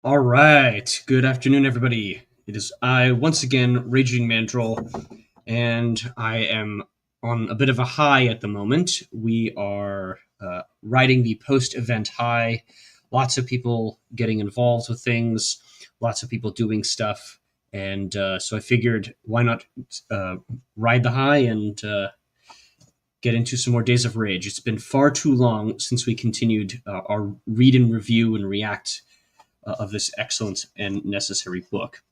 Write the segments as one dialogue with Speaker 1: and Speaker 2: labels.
Speaker 1: All right. Good afternoon, everybody. It is I, once again, Raging Mandrill, and I am on a bit of a high at the moment. We are riding the post-event high. Lots of people getting involved with things, lots of people doing stuff. And so I figured, why not ride the high and get into some more Days of Rage. It's been far too long since we continued our read and review and react of this excellent and necessary book.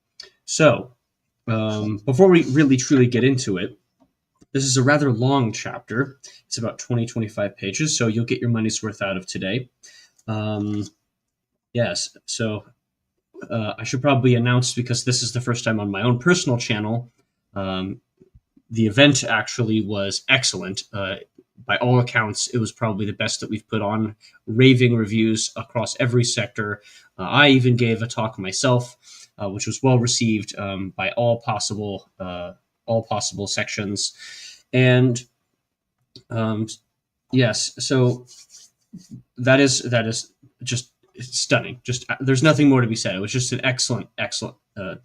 Speaker 1: So, before we really truly get into it, this is a rather long chapter. It's about 25 pages, so you'll get your money's worth out of today. Yes, so I should probably announce, because this is the first time on my own personal channel, the event actually was excellent. By all accounts, it was probably the best that we've put on. Raving reviews across every sector. I even gave a talk myself, which was well received by all possible sections. And yes, so that is just stunning. Just there's nothing more to be said. It was just an excellent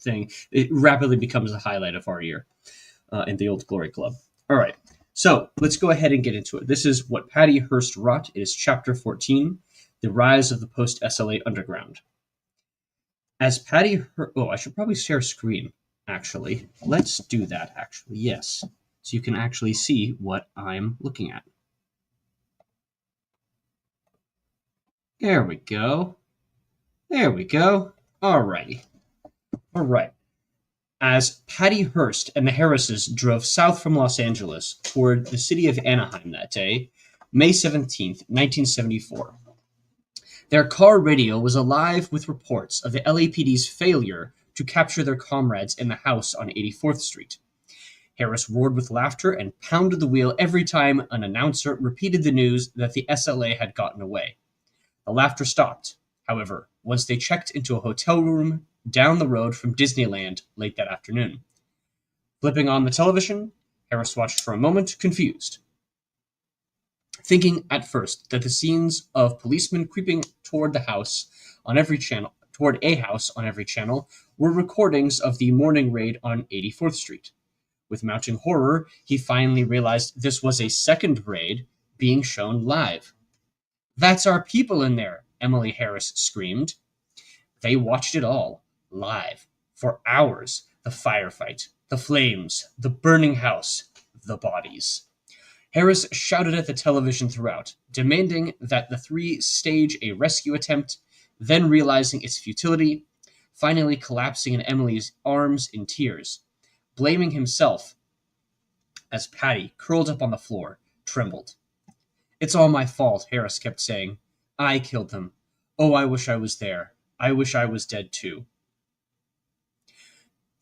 Speaker 1: thing. It rapidly becomes the highlight of our year in the Old Glory Club. All right. So let's go ahead and get into it. This is what Patty Hearst wrought. It is Chapter 14, The Rise of the Post-SLA Underground. As Patty I should probably share screen, actually. Let's do that, actually. Yes. So you can actually see what I'm looking at. There we go. There we go. All righty. All right. As Patty Hearst and the Harrises drove south from Los Angeles toward the city of Anaheim that day, May 17th, 1974. Their car radio was alive with reports of the LAPD's failure to capture their comrades in the house on 84th Street. Harris roared with laughter and pounded the wheel every time an announcer repeated the news that the SLA had gotten away. The laughter stopped, however, once they checked into a hotel room down the road from Disneyland late that afternoon. Flipping on the television, Harris watched for a moment, confused, thinking at first that the scenes of policemen creeping toward a house on every channel were recordings of the morning raid on 84th Street. With mounting horror, he finally realized this was a second raid being shown live. "That's our people in there," Emily Harris screamed. They watched it all, live, for hours. The firefight, the flames, the burning house, the bodies. Harris shouted at the television throughout, demanding that the three stage a rescue attempt, then realizing its futility, finally collapsing in Emily's arms in tears, blaming himself as Patty, curled up on the floor, trembled. "It's all my fault," Harris kept saying. "I killed them. Oh, I wish I was there. I wish I was dead too."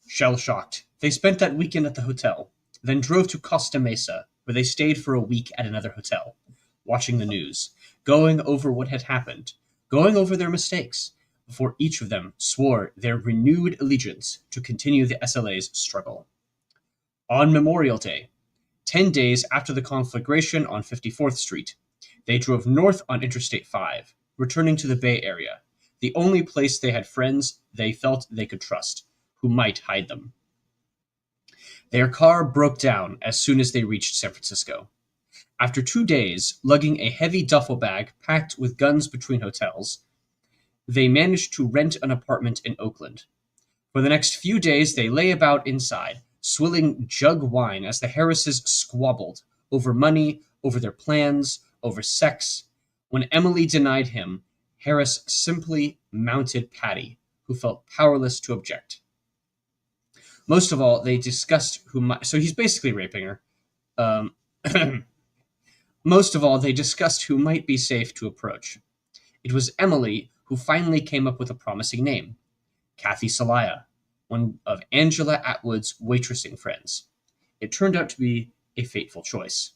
Speaker 1: Shell-shocked, they spent that weekend at the hotel, then drove to Costa Mesa, where they stayed for a week at another hotel, watching the news, going over what had happened, going over their mistakes, before each of them swore their renewed allegiance to continue the SLA's struggle. On Memorial Day, 10 days after the conflagration on 54th Street, they drove north on Interstate 5, returning to the Bay Area, the only place they had friends they felt they could trust, who might hide them. Their car broke down as soon as they reached San Francisco. After 2 days, lugging a heavy duffel bag packed with guns between hotels, they managed to rent an apartment in Oakland. For the next few days, they lay about inside, swilling jug wine as the Harrises squabbled over money, over their plans, over sex. When Emily denied him, Harris simply mounted Patty, who felt powerless to object. Most of all, they discussed so he's basically raping her. Most of all, they discussed who might be safe to approach. It was Emily who finally came up with a promising name, Kathy Salaya, one of Angela Atwood's waitressing friends. It turned out to be a fateful choice.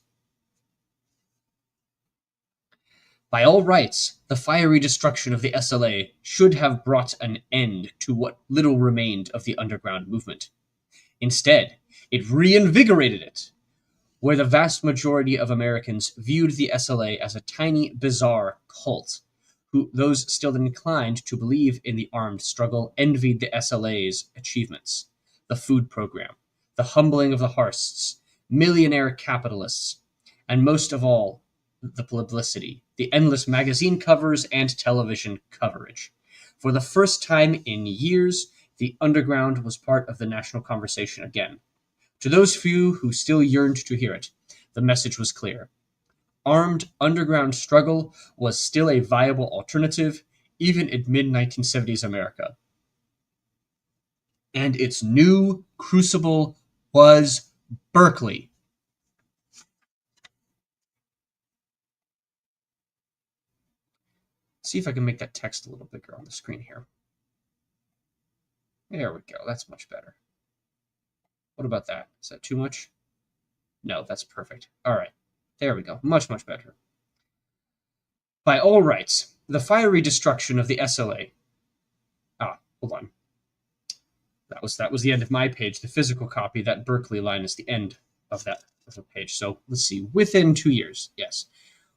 Speaker 1: By all rights, the fiery destruction of the SLA should have brought an end to what little remained of the underground movement. Instead, it reinvigorated it, where the vast majority of Americans viewed the SLA as a tiny, bizarre cult those still inclined to believe in the armed struggle envied the SLA's achievements, the food program, the humbling of the Hearsts, millionaire capitalists, and most of all, the publicity, the endless magazine covers and television coverage. For the first time in years, the underground was part of the national conversation again. To those few who still yearned to hear it, the message was clear. Armed underground struggle was still a viable alternative, even in mid-1970s America. And its new crucible was Berkeley. See if I can make that text a little bigger on the screen here. There we go. That's much better. What about that? Is that too much? No, that's perfect. All right. There we go. Much, much better. By all rights, the fiery destruction of the SLA. Hold on. That was the end of my page. The physical copy, that Berkeley line is the end of the page. So let's see. Within 2 years, yes.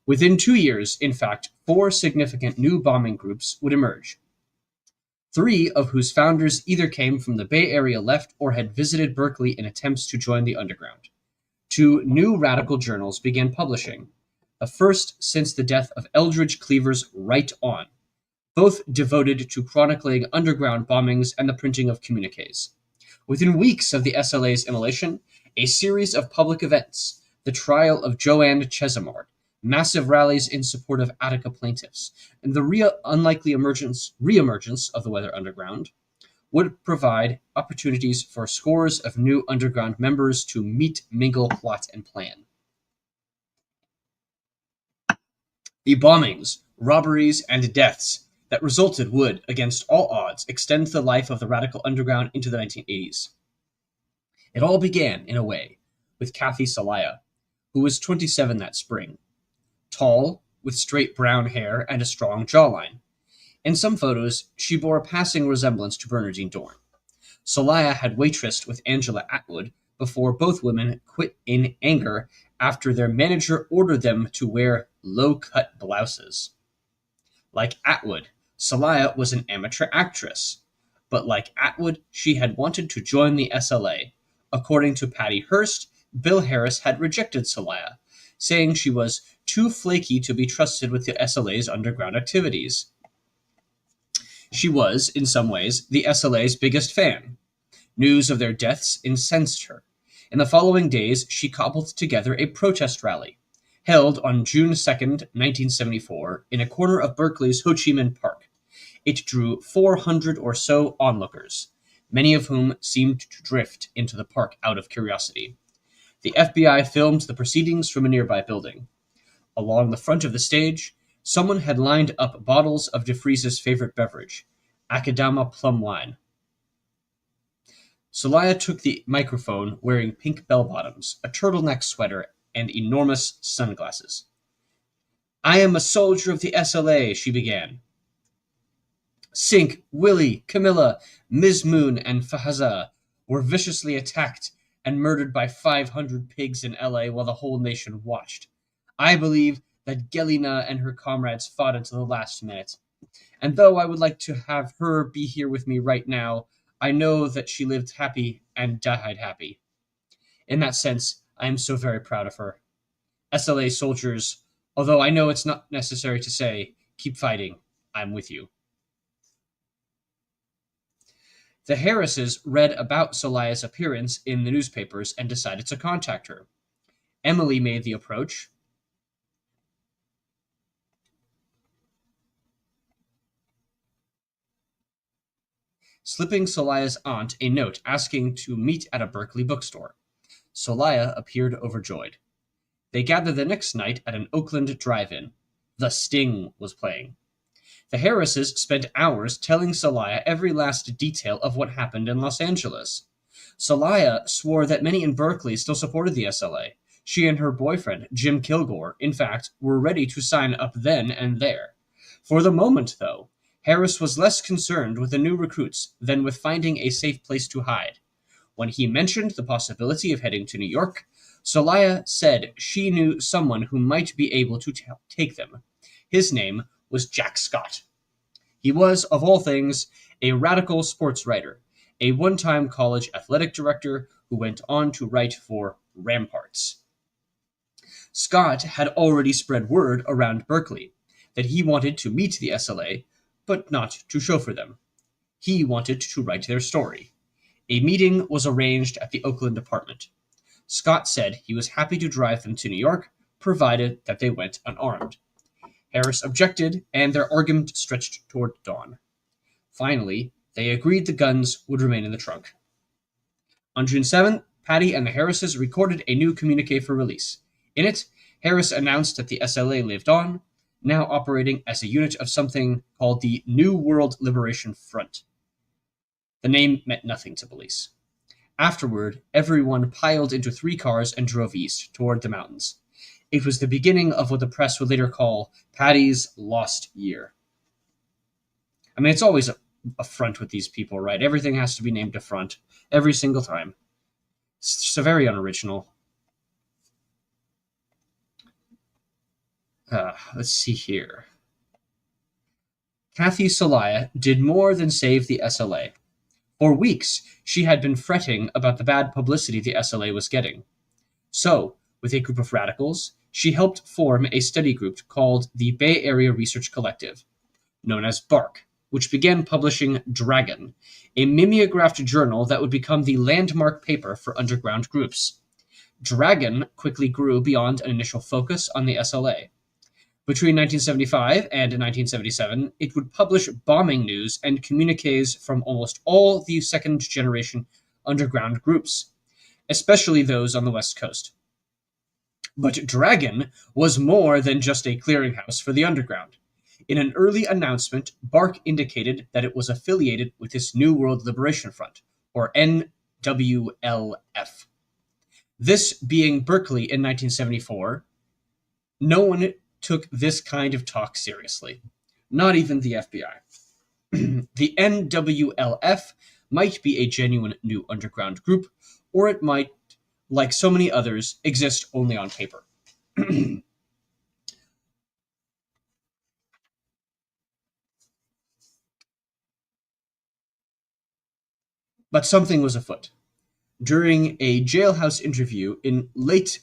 Speaker 1: Within 2 years, in fact, 4 significant new bombing groups would emerge. 3 of whose founders either came from the Bay Area left or had visited Berkeley in attempts to join the underground. 2 new radical journals began publishing, the first since the death of Eldridge Cleaver's Right On, both devoted to chronicling underground bombings and the printing of communiques. Within weeks of the SLA's immolation, a series of public events, the trial of Joanne Chesimard, massive rallies in support of Attica plaintiffs, and the unlikely reemergence of the Weather Underground, would provide opportunities for scores of new underground members to meet, mingle, plot, and plan. The bombings, robberies, and deaths that resulted would, against all odds, extend the life of the radical underground into the 1980s. It all began, in a way, with Kathy Celaya, who was 27 that spring. Tall, with straight brown hair and a strong jawline. In some photos, she bore a passing resemblance to Bernardine Dorn. Celaya had waitressed with Angela Atwood before both women quit in anger after their manager ordered them to wear low-cut blouses. Like Atwood, Celaya was an amateur actress, but like Atwood, she had wanted to join the SLA. According to Patty Hearst, Bill Harris had rejected Celaya, saying she was too flaky to be trusted with the SLA's underground activities. She was, in some ways, the SLA's biggest fan. News of their deaths incensed her. In the following days, she cobbled together a protest rally, held on June 2nd, 1974, in a corner of Berkeley's Ho Chi Minh Park. It drew 400 or so onlookers, many of whom seemed to drift into the park out of curiosity. The FBI filmed the proceedings from a nearby building. Along the front of the stage, someone had lined up bottles of DeFreeze's favorite beverage, Akadama plum wine. Celaya took the microphone wearing pink bell-bottoms, a turtleneck sweater, and enormous sunglasses. "I am a soldier of the SLA," she began. Sink, Willie, Camilla, Ms. Moon, and Fahaza were viciously attacked and murdered by 500 pigs in LA while the whole nation watched. I believe that Gelina and her comrades fought until the last minute. And though I would like to have her be here with me right now, I know that she lived happy and died happy. In that sense, I am so very proud of her. SLA soldiers, although I know it's not necessary to say, keep fighting. I'm with you. The Harrises read about Celaya's appearance in the newspapers and decided to contact her. Emily made the approach. Slipping Celaya's aunt a note asking to meet at a Berkeley bookstore. Celaya appeared overjoyed. They gathered the next night at an Oakland drive-in. The Sting was playing. The Harrises spent hours telling Celaya every last detail of what happened in Los Angeles. Celaya swore that many in Berkeley still supported the SLA. She and her boyfriend, Jim Kilgore, in fact, were ready to sign up then and there. For the moment, though, Harris was less concerned with the new recruits than with finding a safe place to hide. When he mentioned the possibility of heading to New York, Celaya said she knew someone who might be able to take them. His name was Jack Scott. He was, of all things, a radical sports writer, a one-time college athletic director who went on to write for Ramparts. Scott had already spread word around Berkeley that he wanted to meet the SLA, but not to chauffeur them. He wanted to write their story. A meeting was arranged at the Oakland apartment. Scott said he was happy to drive them to New York, provided that they went unarmed. Harris objected, and their argument stretched toward dawn. Finally, they agreed the guns would remain in the trunk. On June 7th, Patty and the Harrises recorded a new communique for release. In it, Harris announced that the SLA lived on, now operating as a unit of something called the New World Liberation Front. The name meant nothing to police. Afterward, everyone piled into 3 cars and drove east, toward the mountains. It was the beginning of what the press would later call Patty's lost year. I mean, it's always a front with these people, right? Everything has to be named a front, every single time. It's so very unoriginal. Let's see here. Kathy Celaya did more than save the SLA. For weeks, she had been fretting about the bad publicity the SLA was getting. So, with a group of radicals, she helped form a study group called the Bay Area Research Collective, known as BARC, which began publishing Dragon, a mimeographed journal that would become the landmark paper for underground groups. Dragon quickly grew beyond an initial focus on the SLA. Between 1975 and 1977, it would publish bombing news and communiques from almost all the second-generation underground groups, especially those on the West Coast. But Dragon was more than just a clearinghouse for the underground. In an early announcement, BARC indicated that it was affiliated with this New World Liberation Front, or NWLF. This being Berkeley in 1974, no one took this kind of talk seriously, not even the FBI. The NWLF might be a genuine new underground group, or it might, like so many others, exist only on paper. But something was afoot. During a jailhouse interview in late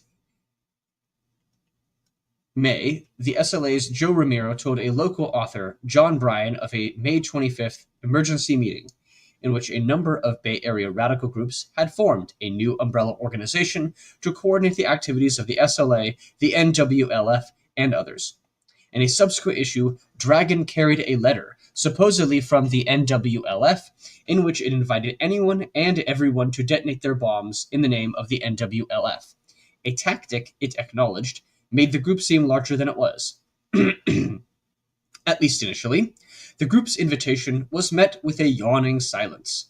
Speaker 1: May, the SLA's Joe Ramiro told a local author, John Bryan, of a May 25th emergency meeting in which a number of Bay Area radical groups had formed a new umbrella organization to coordinate the activities of the SLA, the NWLF, and others. In a subsequent issue, Dragon carried a letter, supposedly from the NWLF, in which it invited anyone and everyone to detonate their bombs in the name of the NWLF. A tactic, it acknowledged, made the group seem larger than it was. At least initially, the group's invitation was met with a yawning silence.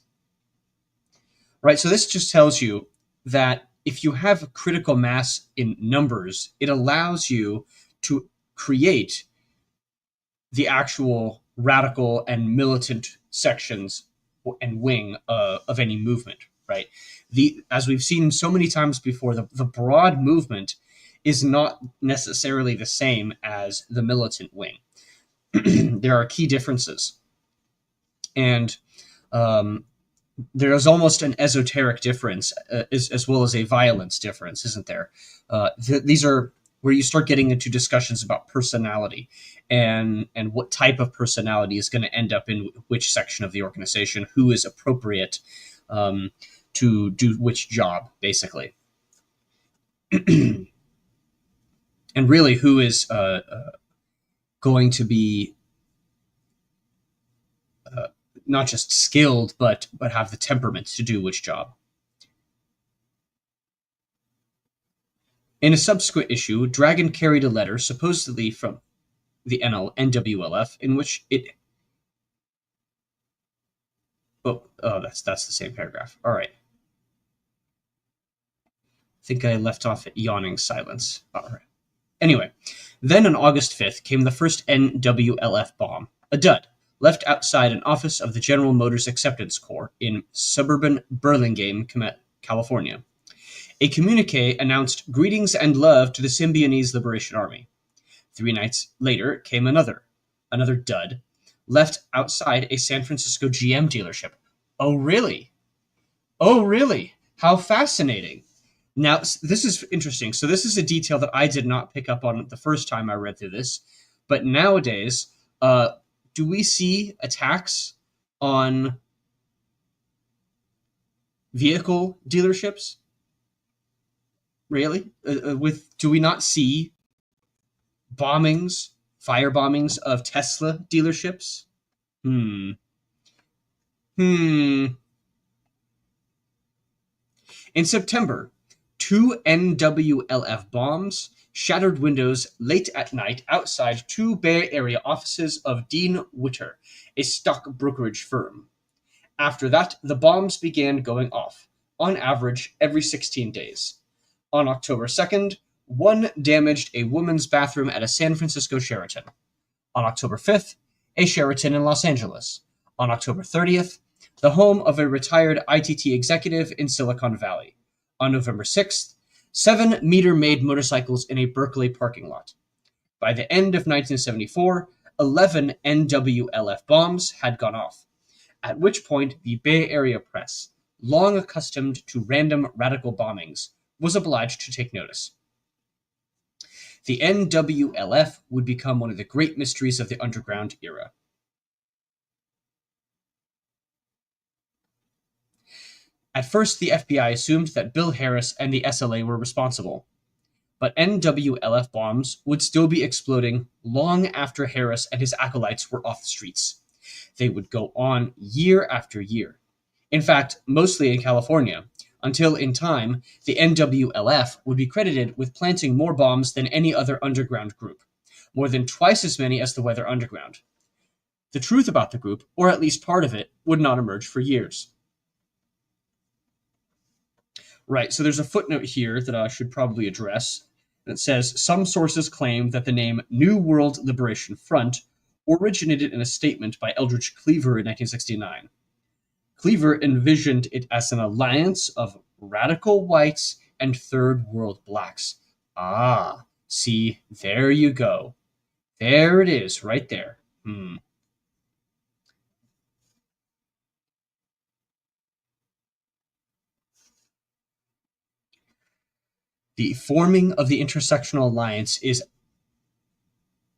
Speaker 1: Right, so this just tells you that if you have critical mass in numbers, it allows you to create the actual radical and militant sections and wing of any movement, right? As we've seen so many times before, the broad movement is not necessarily the same as the militant wing. There are key differences. And there is almost an esoteric difference as well as a violence difference, isn't there? These are where you start getting into discussions about personality and what type of personality is going to end up in which section of the organization, who is appropriate to do which job, basically. And really, who is going to be not just skilled, but have the temperament to do which job. In a subsequent issue, Dragon carried a letter, supposedly from the NWLF, in which it... Oh, that's the same paragraph. All right. I think I left off at yawning silence. All right. Anyway, then on August 5th came the first NWLF bomb, a dud, left outside an office of the General Motors Acceptance Corps in suburban Burlingame, California. A communique announced greetings and love to the Symbionese Liberation Army. 3 nights later came another. another dud, left outside a San Francisco GM dealership. Oh, really? Oh, really? How fascinating. Now, this is interesting. So, this is a detail that I did not pick up on the first time I read through this. But nowadays, uh, do we see attacks on vehicle dealerships? Really? Do we not see bombings, fire bombings of Tesla dealerships? Hmm. Hmm. In September, two NWLF bombs shattered windows late at night outside two Bay Area offices of Dean Witter, a stock brokerage firm. After that, the bombs began going off, on average every 16 days. On October 2nd, one damaged a woman's bathroom at a San Francisco Sheraton. On October 5th, a Sheraton in Los Angeles. On October 30th, the home of a retired ITT executive in Silicon Valley. On November 6th, 7 meter-maid motorcycles in a Berkeley parking lot. By the end of 1974, 11 NWLF bombs had gone off, at which point the Bay Area press, long accustomed to random radical bombings, was obliged to take notice. The NWLF would become one of the great mysteries of the underground era. At first, the FBI assumed that Bill Harris and the SLA were responsible, but NWLF bombs would still be exploding long after Harris and his acolytes were off the streets. They would go on year after year. In fact, mostly in California, until in time, the NWLF would be credited with planting more bombs than any other underground group, more than twice as many as the Weather Underground. The truth about the group, or at least part of it, would not emerge for years. Right, so there's a footnote here that I should probably address. That says, some sources claim that the name New World Liberation Front originated in a statement by Eldridge Cleaver in 1969. Cleaver envisioned it as an alliance of radical whites and third world blacks. Ah, see, there you go. There it is, right there. The forming of the intersectional alliance is,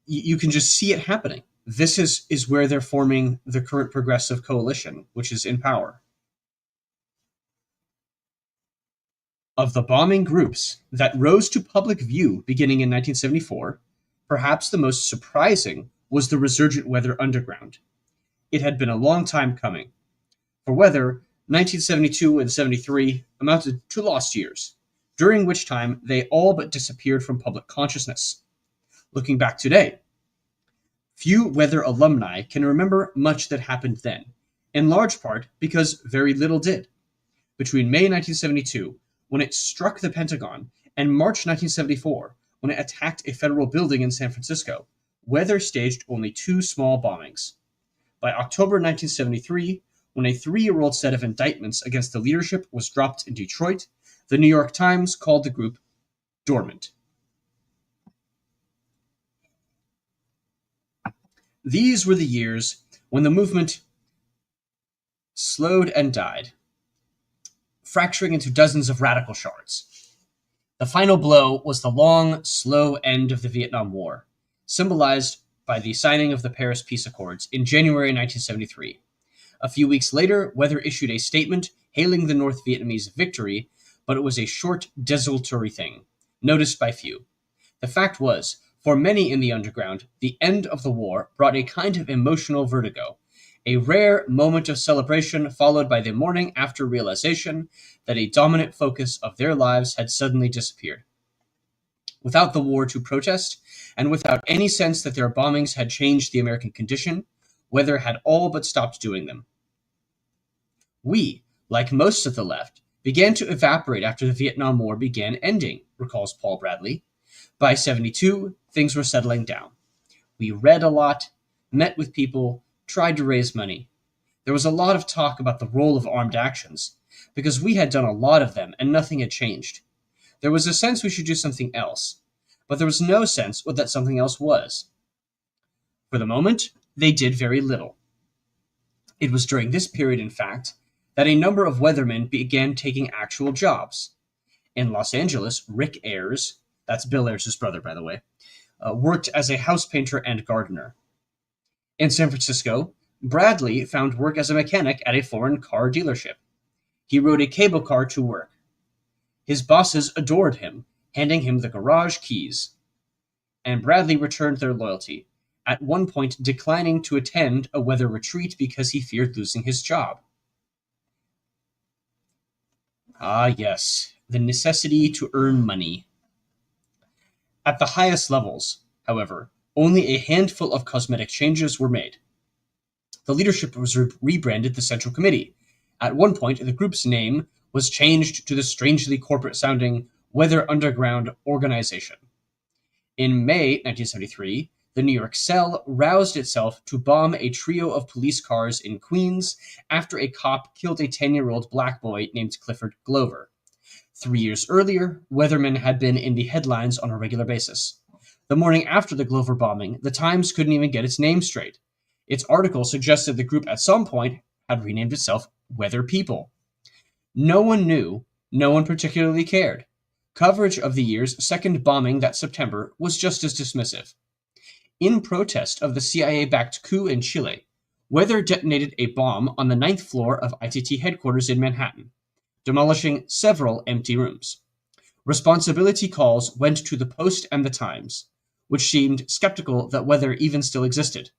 Speaker 1: you can just see it happening. This is where they're forming the current progressive coalition, which is in power. Of the bombing groups that rose to public view beginning in 1974, perhaps the most surprising was the resurgent Weather Underground. It had been a long time coming. For Weather, 1972 and 73 amounted to lost years, during which time they all but disappeared from public consciousness. Looking back today, few Weather alumni can remember much that happened then, in large part because very little did. Between May 1972, when it struck the Pentagon, and March 1974, when it attacked a federal building in San Francisco, Weather staged only 2 small bombings. By October 1973, when a 3-year-old set of indictments against the leadership was dropped in Detroit, the New York Times called the group dormant. These were the years when the movement slowed and died, fracturing into dozens of radical shards. The final blow was the long, slow end of the Vietnam War, symbolized by the signing of the Paris Peace Accords in January 1973. A few weeks later, Weather issued a statement hailing the North Vietnamese victory, but it was a short, desultory thing, noticed by few. The fact was, for many in the underground, the end of the war brought a kind of emotional vertigo, a rare moment of celebration followed by the morning after realization that a dominant focus of their lives had suddenly disappeared. Without the war to protest, and without any sense that their bombings had changed the American condition, Weather had all but stopped doing them. We, like most of the left, began to evaporate after the Vietnam War began ending, recalls Paul Bradley. By 72, things were settling down. We read a lot, met with people, tried to raise money. There was a lot of talk about the role of armed actions, because we had done a lot of them and nothing had changed. There was a sense we should do something else, but there was no sense what that something else was. For the moment, they did very little. It was during this period, in fact, that a number of weathermen began taking actual jobs. In Los Angeles, Rick Ayers, that's Bill Ayers' brother, by the way, worked as a house painter and gardener. In San Francisco, Bradley found work as a mechanic at a foreign car dealership. He rode a cable car to work. His bosses adored him, handing him the garage keys. And Bradley returned their loyalty, at one point declining to attend a weather retreat because he feared losing his job. Ah, yes, the necessity to earn money. At the highest levels, however, only a handful of cosmetic changes were made. The leadership was rebranded the Central Committee. At one point, the group's name was changed to the strangely corporate-sounding Weather Underground Organization. In May 1973, the New York Cell roused itself to bomb a trio of police cars in Queens after a cop killed a 10-year-old black boy named Clifford Glover. 3 years earlier, weathermen had been in the headlines on a regular basis. The morning after the Glover bombing, the Times couldn't even get its name straight. Its article suggested the group at some point had renamed itself Weather People. No one knew, no one particularly cared. Coverage of the year's second bombing that September was just as dismissive. In protest of the CIA-backed coup in Chile, Weather detonated a bomb on the 9th floor of ITT headquarters in Manhattan, demolishing several empty rooms. Responsibility calls went to the Post and the Times, which seemed skeptical that Weather even still existed.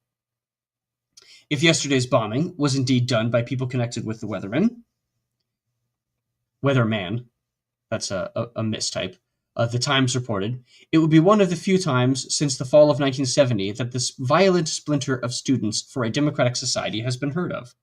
Speaker 1: If yesterday's bombing was indeed done by people connected with the Weatherman, that's a mistype, the Times reported, it would be one of the few times since the fall of 1970 that this violent splinter of Students for a Democratic Society has been heard of.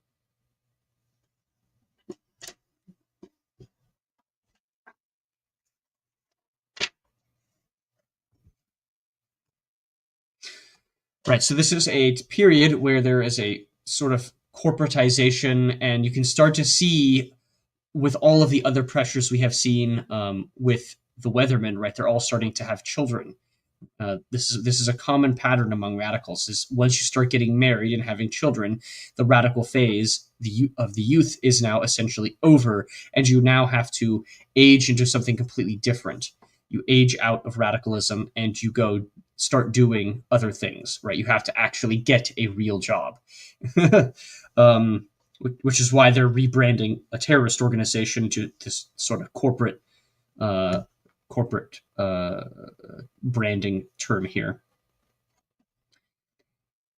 Speaker 1: Right, so this is a period where there is a sort of corporatization, and you can start to see with all of the other pressures we have seen with the Weathermen, right? They're all starting to have children. This is a common pattern among radicals. Is once you start getting married and having children, the radical phase of the youth is now essentially over, and you now have to age into something completely different. You age out of radicalism and you go start doing other things, right? You have to actually get a real job. Which is why they're rebranding a terrorist organization to this sort of corporate branding term here.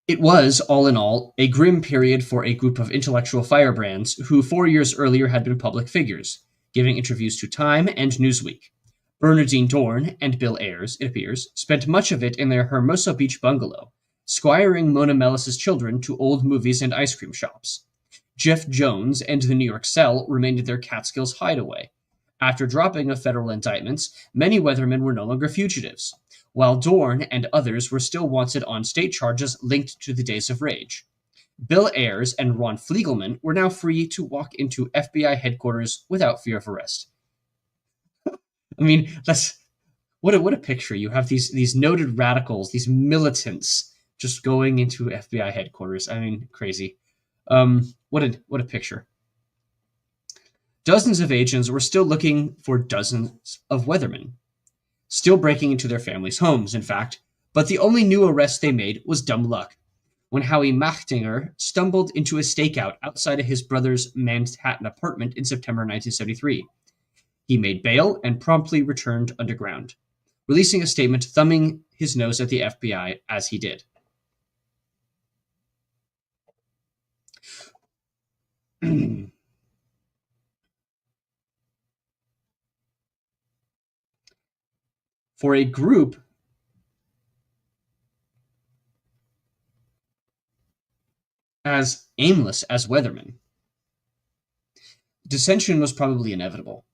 Speaker 1: It was, all in all, a grim period for a group of intellectual firebrands who 4 years earlier had been public figures, giving interviews to Time and Newsweek. Bernardine Dorn and Bill Ayers, it appears, spent much of it in their Hermosa Beach bungalow, squiring Mona Mellis's children to old movies and ice cream shops. Jeff Jones and the New York Cell remained their Catskills hideaway. After dropping of federal indictments, many weathermen were no longer fugitives, while Dorn and others were still wanted on state charges linked to the Days of Rage. Bill Ayers and Ron Fliegelman were now free to walk into FBI headquarters without fear of arrest. I mean, that's what a picture. You have these noted radicals, these militants, just going into FBI headquarters. I mean, crazy. What a picture. Dozens of agents were still looking for dozens of weathermen, still breaking into their families' homes, in fact, but the only new arrest they made was dumb luck, when Howie Machtinger stumbled into a stakeout outside of his brother's Manhattan apartment in September 1973. He made bail and promptly returned underground, releasing a statement thumbing his nose at the FBI as he did. For a group as aimless as Weathermen, dissension was probably inevitable.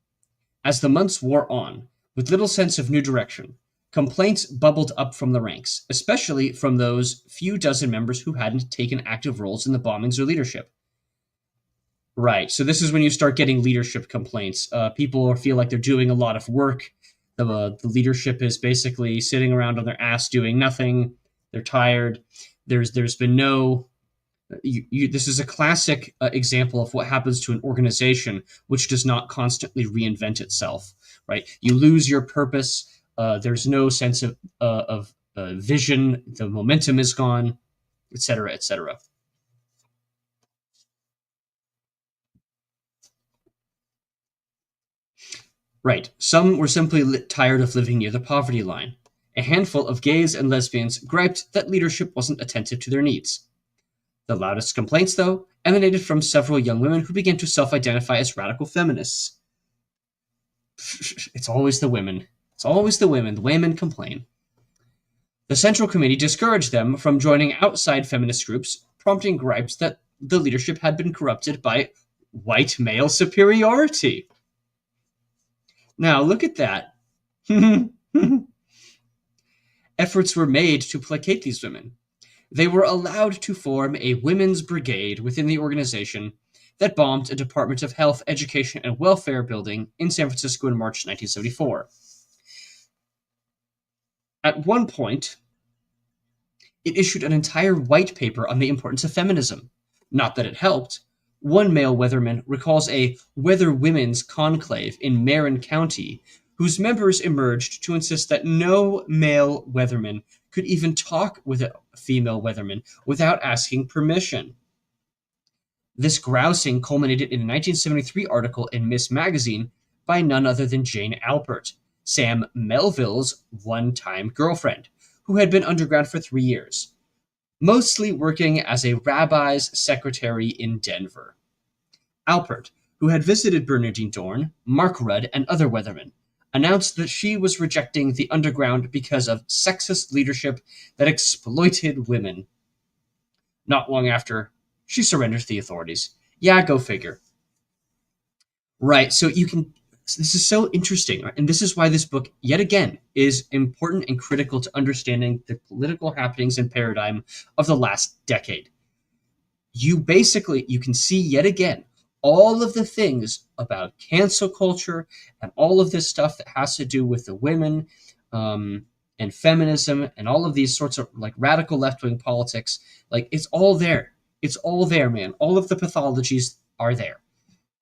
Speaker 1: As the months wore on, with little sense of new direction, complaints bubbled up from the ranks, especially from those few dozen members who hadn't taken active roles in the bombings or leadership. Right, so this is when you start getting leadership complaints. People feel like they're doing a lot of work. The leadership is basically sitting around on their ass doing nothing. They're tired. There's been no this is a classic example of what happens to an organization which does not constantly reinvent itself. Right, you lose your purpose. There's no sense of vision. The momentum is gone, etc., etc. Right. Some were simply tired of living near the poverty line. A handful of gays and lesbians griped that leadership wasn't attentive to their needs. The loudest complaints, though, emanated from several young women who began to self identify as radical feminists. It's always the women. It's always the women. The women complain. The Central Committee discouraged them from joining outside feminist groups, prompting gripes that the leadership had been corrupted by white male superiority. Now, look at that. Efforts were made to placate these women. They were allowed to form a women's brigade within the organization that bombed a Department of Health, Education, and Welfare building in San Francisco in March 1974. At one point, it issued an entire white paper on the importance of feminism. Not that it helped. One male weatherman recalls a weather women's conclave in Marin County, whose members emerged to insist that no male weatherman could even talk with a female weatherman without asking permission. This grousing culminated in a 1973 article in Miss Magazine by none other than Jane Alpert, Sam Melville's one-time girlfriend, who had been underground for 3 years, mostly working as a rabbi's secretary in Denver. Alpert, who had visited Bernardine Dorn, Mark Rudd, and other weathermen, announced that she was rejecting the underground because of sexist leadership that exploited women. Not long after, she surrendered to the authorities. Yeah, go figure. Right, so this is so interesting, right? And this is why this book, yet again, is important and critical to understanding the political happenings and paradigm of the last decade. You can see yet again all of the things about cancel culture and all of this stuff that has to do with the women and feminism and all of these sorts of like radical left-wing politics. Like, it's all there. It's all there, man. All of the pathologies are there.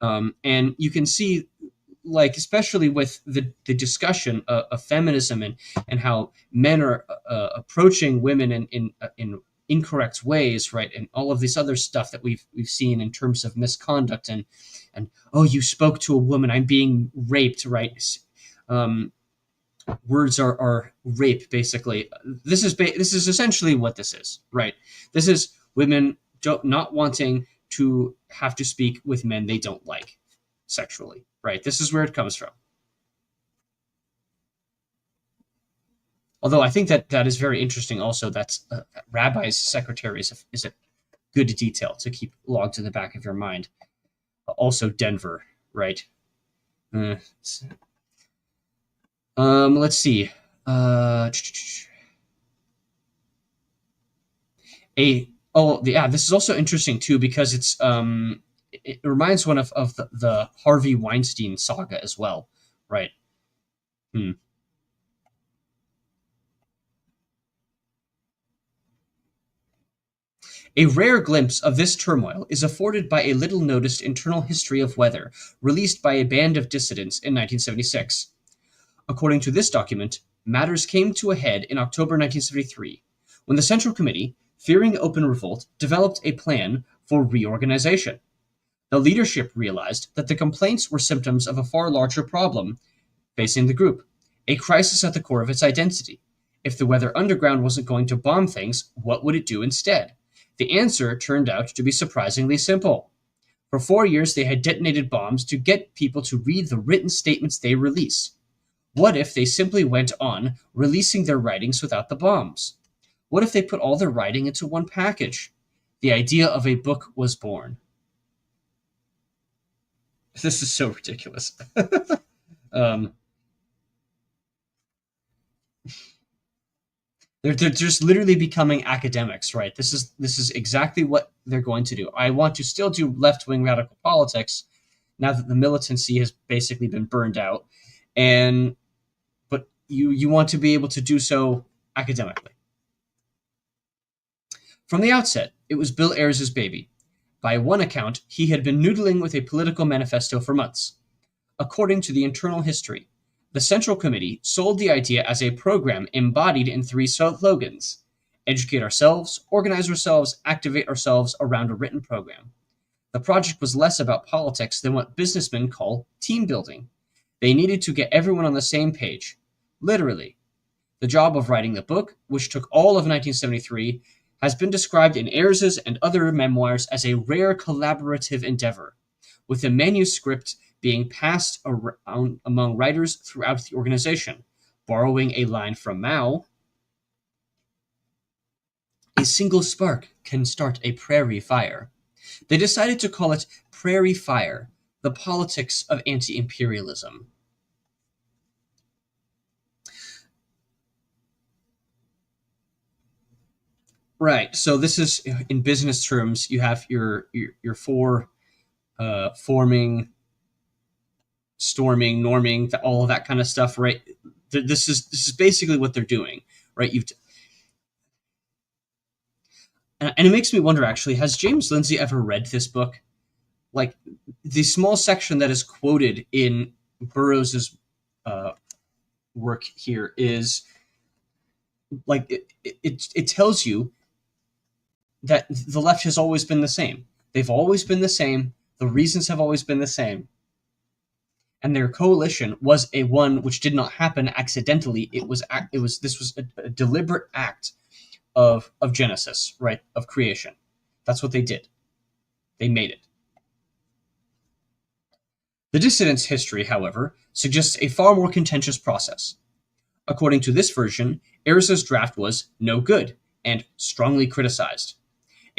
Speaker 1: And you can see, like, especially with the discussion of feminism and how men are approaching women in incorrect ways, right? And all of this other stuff that we've seen in terms of misconduct and oh, you spoke to a woman, I'm being raped, right? Words are rape, basically. This is essentially what this is, right? This is women not wanting to have to speak with men they don't like sexually, right? This is where it comes from. Although I think that is very interesting also. That's rabbi's secretary is a good detail to keep logged in the back of your mind. Also Denver, right? Let's see. This is also interesting too because it reminds one of the Harvey Weinstein saga as well, right? A rare glimpse of this turmoil is afforded by a little-noticed internal history of weather released by a band of dissidents in 1976. According to this document, matters came to a head in October 1973, when the Central Committee, fearing open revolt, developed a plan for reorganization. The leadership realized that the complaints were symptoms of a far larger problem facing the group, a crisis at the core of its identity. If the Weather Underground wasn't going to bomb things, what would it do instead? The answer turned out to be surprisingly simple. For 4 years, they had detonated bombs to get people to read the written statements they release. What if they simply went on releasing their writings without the bombs? What if they put all their writing into one package? The idea of a book was born. This is so ridiculous. They're just literally becoming academics, right? This is exactly what they're going to do. I want to still do left-wing radical politics now that the militancy has basically been burned out, but you want to be able to do so academically. From the outset, it was Bill Ayres' baby. By one account, he had been noodling with a political manifesto for months. According to the internal history, the Central Committee sold the idea as a program embodied in three slogans: educate ourselves, organize ourselves, activate ourselves around a written program. The project was less about politics than what businessmen call team building. They needed to get everyone on the same page. Literally. The job of writing the book, which took all of 1973, has been described in Ayres's and other memoirs as a rare collaborative endeavor, with the manuscript being passed around among writers throughout the organization. Borrowing a line from Mao, a single spark can start a prairie fire. They decided to call it Prairie Fire, the politics of anti-imperialism. Right. So this is, in business terms, you have your four forming, storming, norming, all of that kind of stuff, right? This is basically what they're doing, right? And it makes me wonder, actually, has James Lindsay ever read this book? Like, the small section that is quoted in Burroughs's work here is like it tells you that the left has always been the same. They've always been the same. The reasons have always been the same. And their coalition was a one which did not happen accidentally. This was a deliberate act of genesis, right? Of creation. That's what they did. They made it. The dissident's history, however, suggests a far more contentious process. According to this version, Ayres's draft was no good and strongly criticized.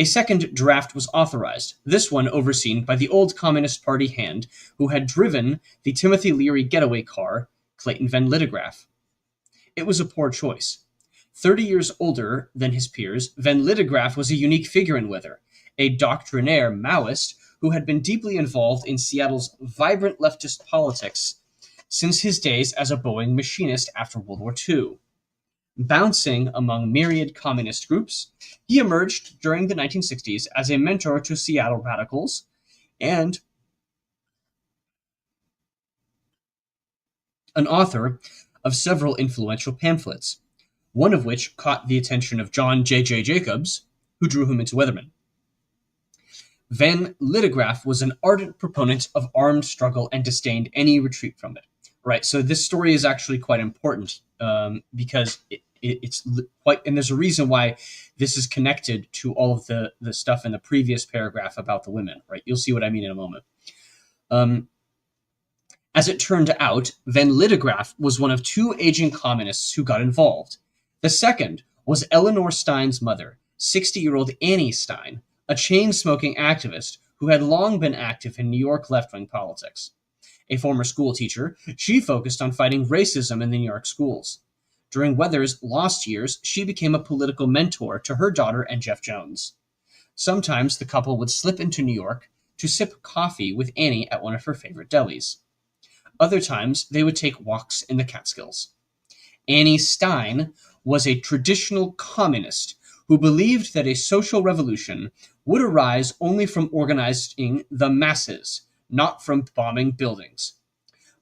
Speaker 1: A second draft was authorized, this one overseen by the old Communist Party hand who had driven the Timothy Leary getaway car, Clayton Van Littegraff. It was a poor choice. 30 years older than his peers, Van Littegraff was a unique figure in Wither, a doctrinaire Maoist who had been deeply involved in Seattle's vibrant leftist politics since his days as a Boeing machinist after World War II. Bouncing among myriad communist groups, he emerged during the 1960s as a mentor to Seattle radicals and an author of several influential pamphlets, one of which caught the attention of John J.J. Jacobs, who drew him into Weatherman. Van Littegraff was an ardent proponent of armed struggle and disdained any retreat from it. Right, so this story is actually quite important because it's quite, and there's a reason why this is connected to all of the stuff in the previous paragraph about the women. Right, you'll see what I mean in a moment. As it turned out, Van Littegraff was one of two aging communists who got involved. The second was Eleanor Stein's mother, 60-year-old Annie Stein, a chain-smoking activist who had long been active in New York left-wing politics. A former school teacher, she focused on fighting racism in the New York schools. During Weather's lost years, she became a political mentor to her daughter and Jeff Jones. Sometimes the couple would slip into New York to sip coffee with Annie at one of her favorite delis. Other times, they would take walks in the Catskills. Annie Stein was a traditional communist who believed that a social revolution would arise only from organizing the masses, not from bombing buildings.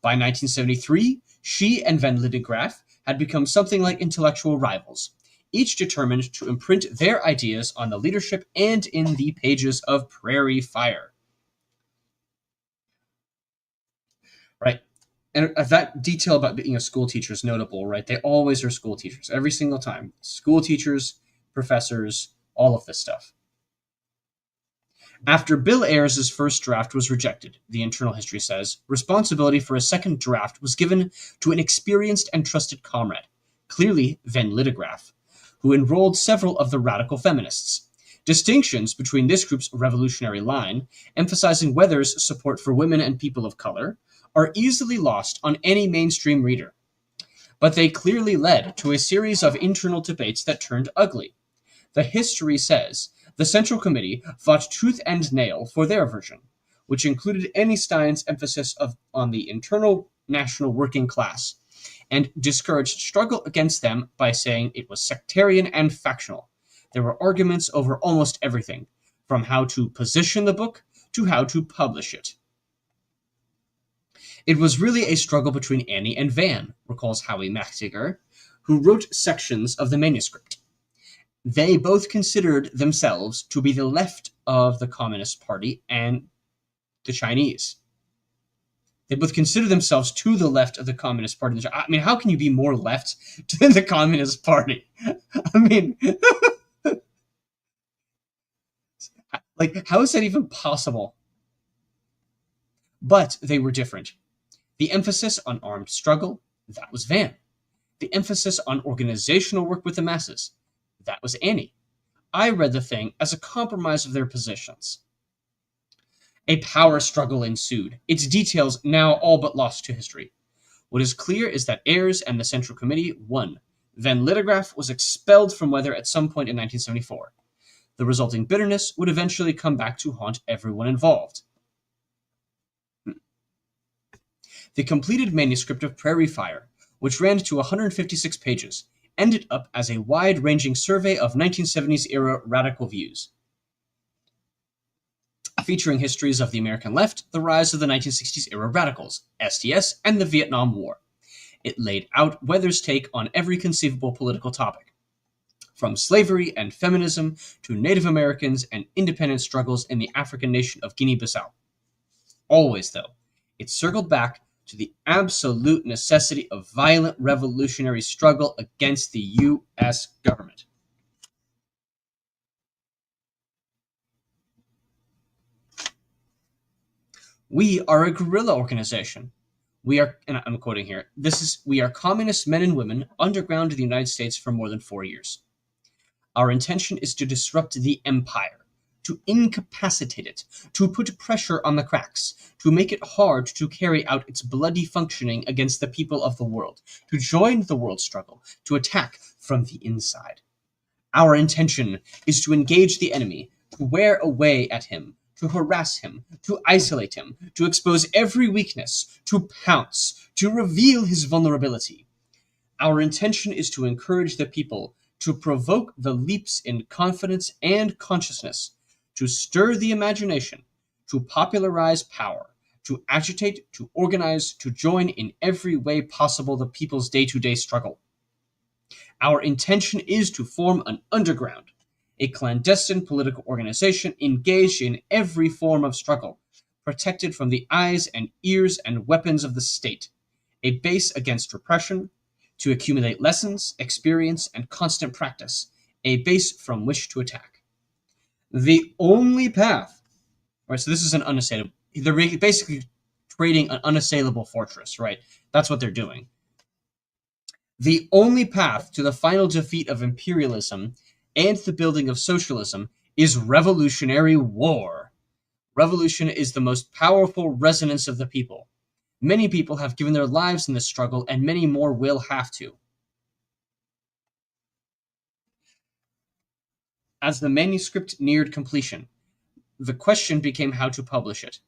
Speaker 1: By 1973, she and Van Littegraff had become something like intellectual rivals, each determined to imprint their ideas on the leadership and in the pages of Prairie Fire. Right? And that detail about being a school teacher is notable, right? They always are school teachers, every single time. School teachers, professors, all of this stuff. After Bill Ayres' first draft was rejected, the internal history says, responsibility for a second draft was given to an experienced and trusted comrade, clearly Van Littegraff, who enrolled several of the radical feminists. Distinctions between this group's revolutionary line, emphasizing Weather's support for women and people of color, are easily lost on any mainstream reader. But they clearly led to a series of internal debates that turned ugly. The history says the Central Committee fought tooth and nail for their version, which included Annie Stein's emphasis on the internal national working class, and discouraged struggle against them by saying it was sectarian and factional. There were arguments over almost everything, from how to position the book to how to publish it. It was really a struggle between Annie and Van, recalls Howie Machtiger, who wrote sections of the manuscript. They both considered themselves to be the left of the Communist Party and the Chinese. They both consider themselves to the left of the Communist Party. I mean, how can you be more left than the Communist Party? I mean, like, how is that even possible? But they were different. The emphasis on armed struggle, that was Van. The emphasis on organizational work with the masses, that was Annie. I read the thing as a compromise of their positions. A power struggle ensued, its details now all but lost to history. What is clear is that Ayres and the Central Committee won. Van Lithograaf was expelled from Weather at some point in 1974. The resulting bitterness would eventually come back to haunt everyone involved. The completed manuscript of Prairie Fire, which ran to 156 pages, ended up as a wide-ranging survey of 1970s-era radical views, featuring histories of the American left, the rise of the 1960s-era radicals, SDS, and the Vietnam War. It laid out Weather's take on every conceivable political topic, from slavery and feminism to Native Americans and independent struggles in the African nation of Guinea-Bissau. Always, though, it circled back to the absolute necessity of violent revolutionary struggle against the U.S. government. We are a guerrilla organization. We are, and I'm quoting here, we are communist men and women underground in the United States for more than 4 years. Our intention is to disrupt the empire, to incapacitate it, to put pressure on the cracks, to make it hard to carry out its bloody functioning against the people of the world, to join the world struggle, to attack from the inside. Our intention is to engage the enemy, to wear away at him, to harass him, to isolate him, to expose every weakness, to pounce, to reveal his vulnerability. Our intention is to encourage the people, to provoke the leaps in confidence and consciousness, to stir the imagination, to popularize power, to agitate, to organize, to join in every way possible the people's day-to-day struggle. Our intention is to form an underground, a clandestine political organization engaged in every form of struggle, protected from the eyes and ears and weapons of the state, a base against repression, to accumulate lessons, experience, and constant practice, a base from which to attack. The only path, right? So this is an unassailable. They're basically creating an unassailable fortress, right? That's what they're doing. The only path to the final defeat of imperialism and the building of socialism is revolutionary war. Revolution is the most powerful resonance of the people. Many people have given their lives in this struggle, and many more will have to. As the manuscript neared completion, the question became how to publish it.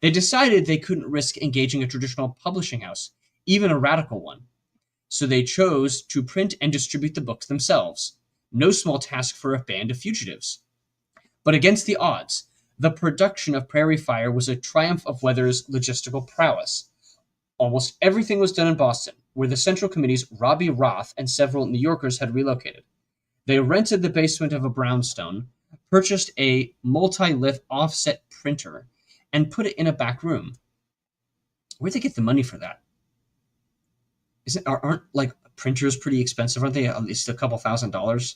Speaker 1: They decided they couldn't risk engaging a traditional publishing house, even a radical one. So they chose to print and distribute the books themselves. No small task for a band of fugitives. But against the odds, the production of Prairie Fire was a triumph of Weather's logistical prowess. Almost everything was done in Boston, where the Central Committee's Robbie Roth and several New Yorkers had relocated. They rented the basement of a brownstone, purchased a multi-lift offset printer, and put it in a back room. Where'd they get the money for that? Aren't like printers pretty expensive? Aren't they at least a couple $1,000s?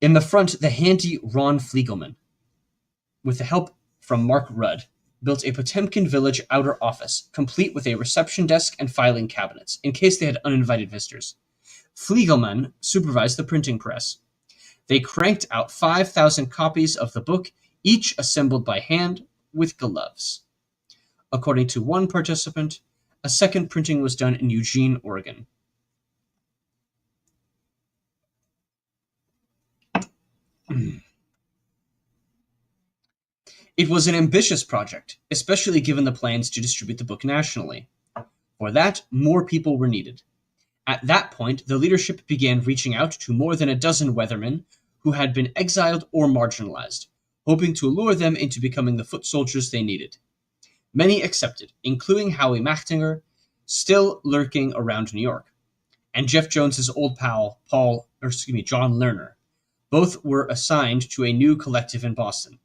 Speaker 1: In the front, the handy Ron Fliegelman, with the help from Mark Rudd, built a Potemkin Village outer office, complete with a reception desk and filing cabinets, in case they had uninvited visitors. Fliegelman supervised the printing press. They cranked out 5,000 copies of the book, each assembled by hand with gloves. According to one participant, a second printing was done in Eugene, Oregon. It was an ambitious project, especially given the plans to distribute the book nationally. For that, more people were needed. At that point, the leadership began reaching out to more than a dozen weathermen who had been exiled or marginalized, hoping to lure them into becoming the foot soldiers they needed. Many accepted, including Howie Machtinger, still lurking around New York, and Jeff Jones's old pal, John Lerner. Both were assigned to a new collective in Boston.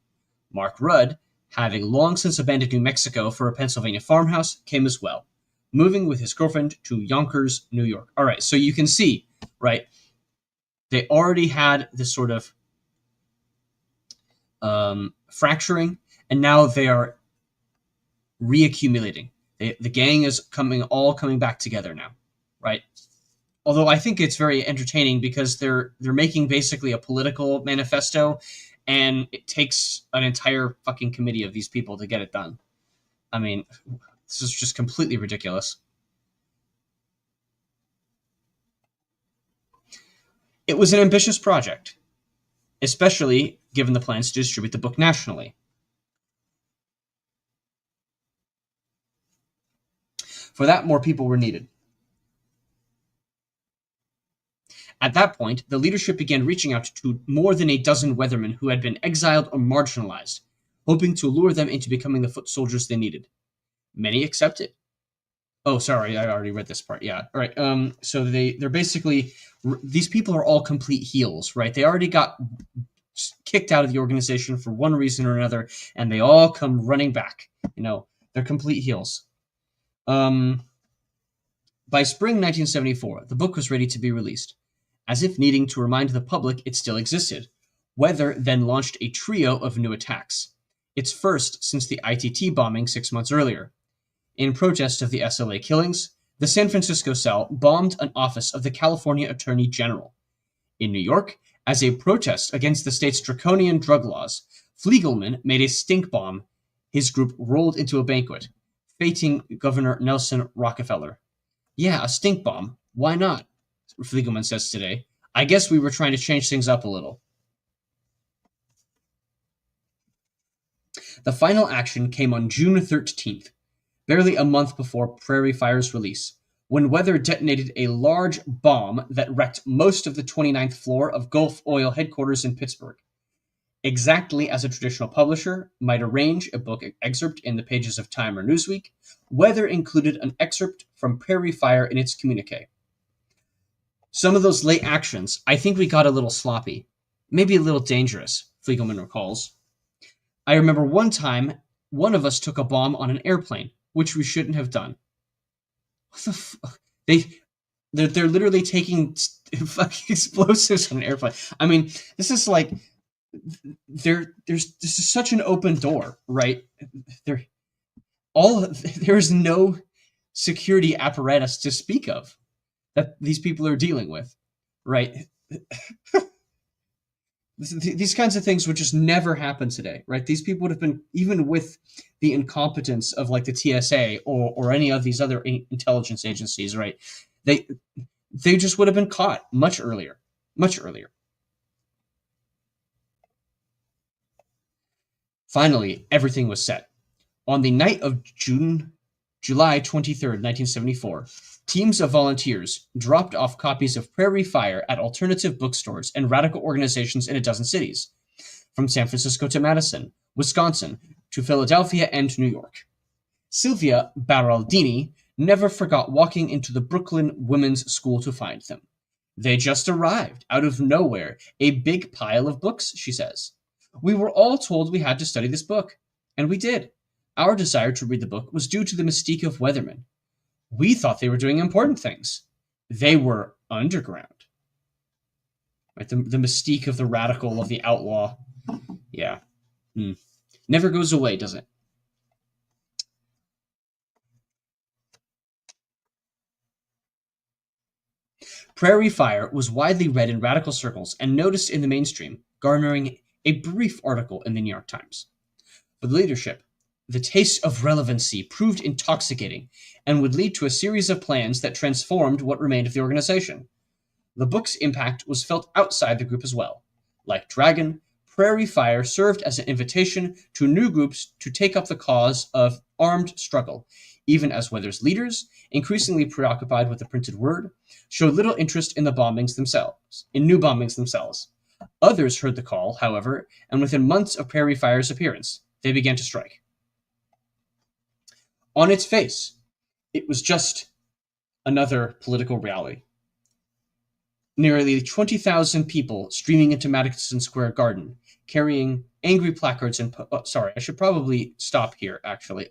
Speaker 1: Mark Rudd, having long since abandoned New Mexico for a Pennsylvania farmhouse, came as well, moving with his girlfriend to Yonkers, New York. All right, so you can see, right, they already had this sort of fracturing, and now they are reaccumulating. The gang is coming back together now, right? Although I think it's very entertaining because they're making basically a political manifesto, and it takes an entire fucking committee of these people to get it done. I mean, this is just completely ridiculous. It was an ambitious project, especially given the plans to distribute the book nationally. For that, more people were needed. At that point, the leadership began reaching out to more than a dozen weathermen who had been exiled or marginalized, hoping to lure them into becoming the foot soldiers they needed. Many accepted. Oh, sorry, I already read this part. Yeah, all right. So they're basically, these people are all complete heels, right? They already got kicked out of the organization for one reason or another, and they all come running back. They're complete heels. By spring 1974, the book was ready to be released. As if needing to remind the public it still existed, Weather then launched a trio of new attacks, its first since the ITT bombing 6 months earlier. In protest of the SLA killings, the San Francisco cell bombed an office of the California Attorney General. In New York, as a protest against the state's draconian drug laws, Fliegelman made a stink bomb his group rolled into a banquet, fating Governor Nelson Rockefeller. Yeah, a stink bomb. Why not? Fliegelman says today. I guess we were trying to change things up a little. The final action came on June 13th, barely a month before Prairie Fire's release, when Weather detonated a large bomb that wrecked most of the 29th floor of Gulf Oil headquarters in Pittsburgh. Exactly as a traditional publisher might arrange a book excerpt in the pages of Time or Newsweek, Weather included an excerpt from Prairie Fire in its communique. Some of those late actions, I think we got a little sloppy, maybe a little dangerous, Fliegelman recalls. I remember one time, one of us took a bomb on an airplane, which we shouldn't have done. What the fuck? They're literally taking fucking explosives on an airplane. I mean, this is like, this is such an open door, right? There's no security apparatus to speak of that these people are dealing with, right? These kinds of things would just never happen today, right? These people would have been, even with the incompetence of like the TSA or any of these other intelligence agencies, right? They just would have been caught much earlier. Finally, everything was set. On the night of July 23rd, 1974, teams of volunteers dropped off copies of Prairie Fire at alternative bookstores and radical organizations in a dozen cities, from San Francisco to Madison, Wisconsin, to Philadelphia and New York. Sylvia Baraldini never forgot walking into the Brooklyn Women's School to find them. They just arrived, out of nowhere, a big pile of books, she says. We were all told we had to study this book, and we did. Our desire to read the book was due to the mystique of weathermen. We thought they were doing important things. They were underground. Right? The mystique of the radical, of the outlaw. Yeah. Never goes away, does it? Prairie Fire was widely read in radical circles and noticed in the mainstream, garnering a brief article in the New York Times. For the leadership, the taste of relevancy proved intoxicating and would lead to a series of plans that transformed what remained of the organization. The book's impact was felt outside the group as well. Like Dragon, Prairie Fire served as an invitation to new groups to take up the cause of armed struggle, even as Weather's leaders, increasingly preoccupied with the printed word, showed little interest in new bombings themselves. Others heard the call, however, and within months of Prairie Fire's appearance, they began to strike. On its face, it was just another political rally. Nearly 20,000 people streaming into Madison Square Garden, carrying angry placards and sorry, I should probably stop here. Actually,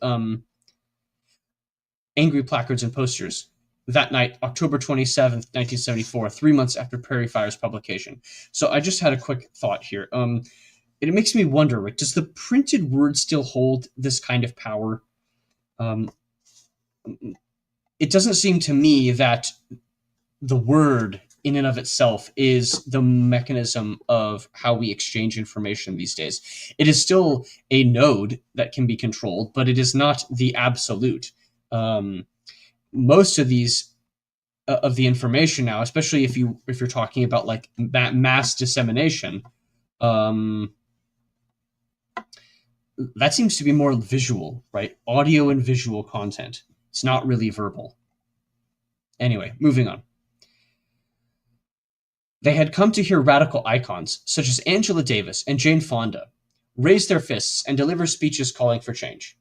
Speaker 1: angry placards and posters. That night, October 27th, 1974, 3 months after Prairie Fire's publication. So I just had a quick thought here. It makes me wonder, Rick, does the printed word still hold this kind of power? It doesn't seem to me that the word in and of itself is the mechanism of how we exchange information these days. It is still a node that can be controlled, but it is not the absolute. Most of these of the information now, especially if you're talking about like that mass dissemination, that seems to be more visual, right? Audio and visual content. It's not really verbal. Anyway, moving on. They had come to hear radical icons, such as Angela Davis and Jane Fonda, raise their fists and deliver speeches calling for change.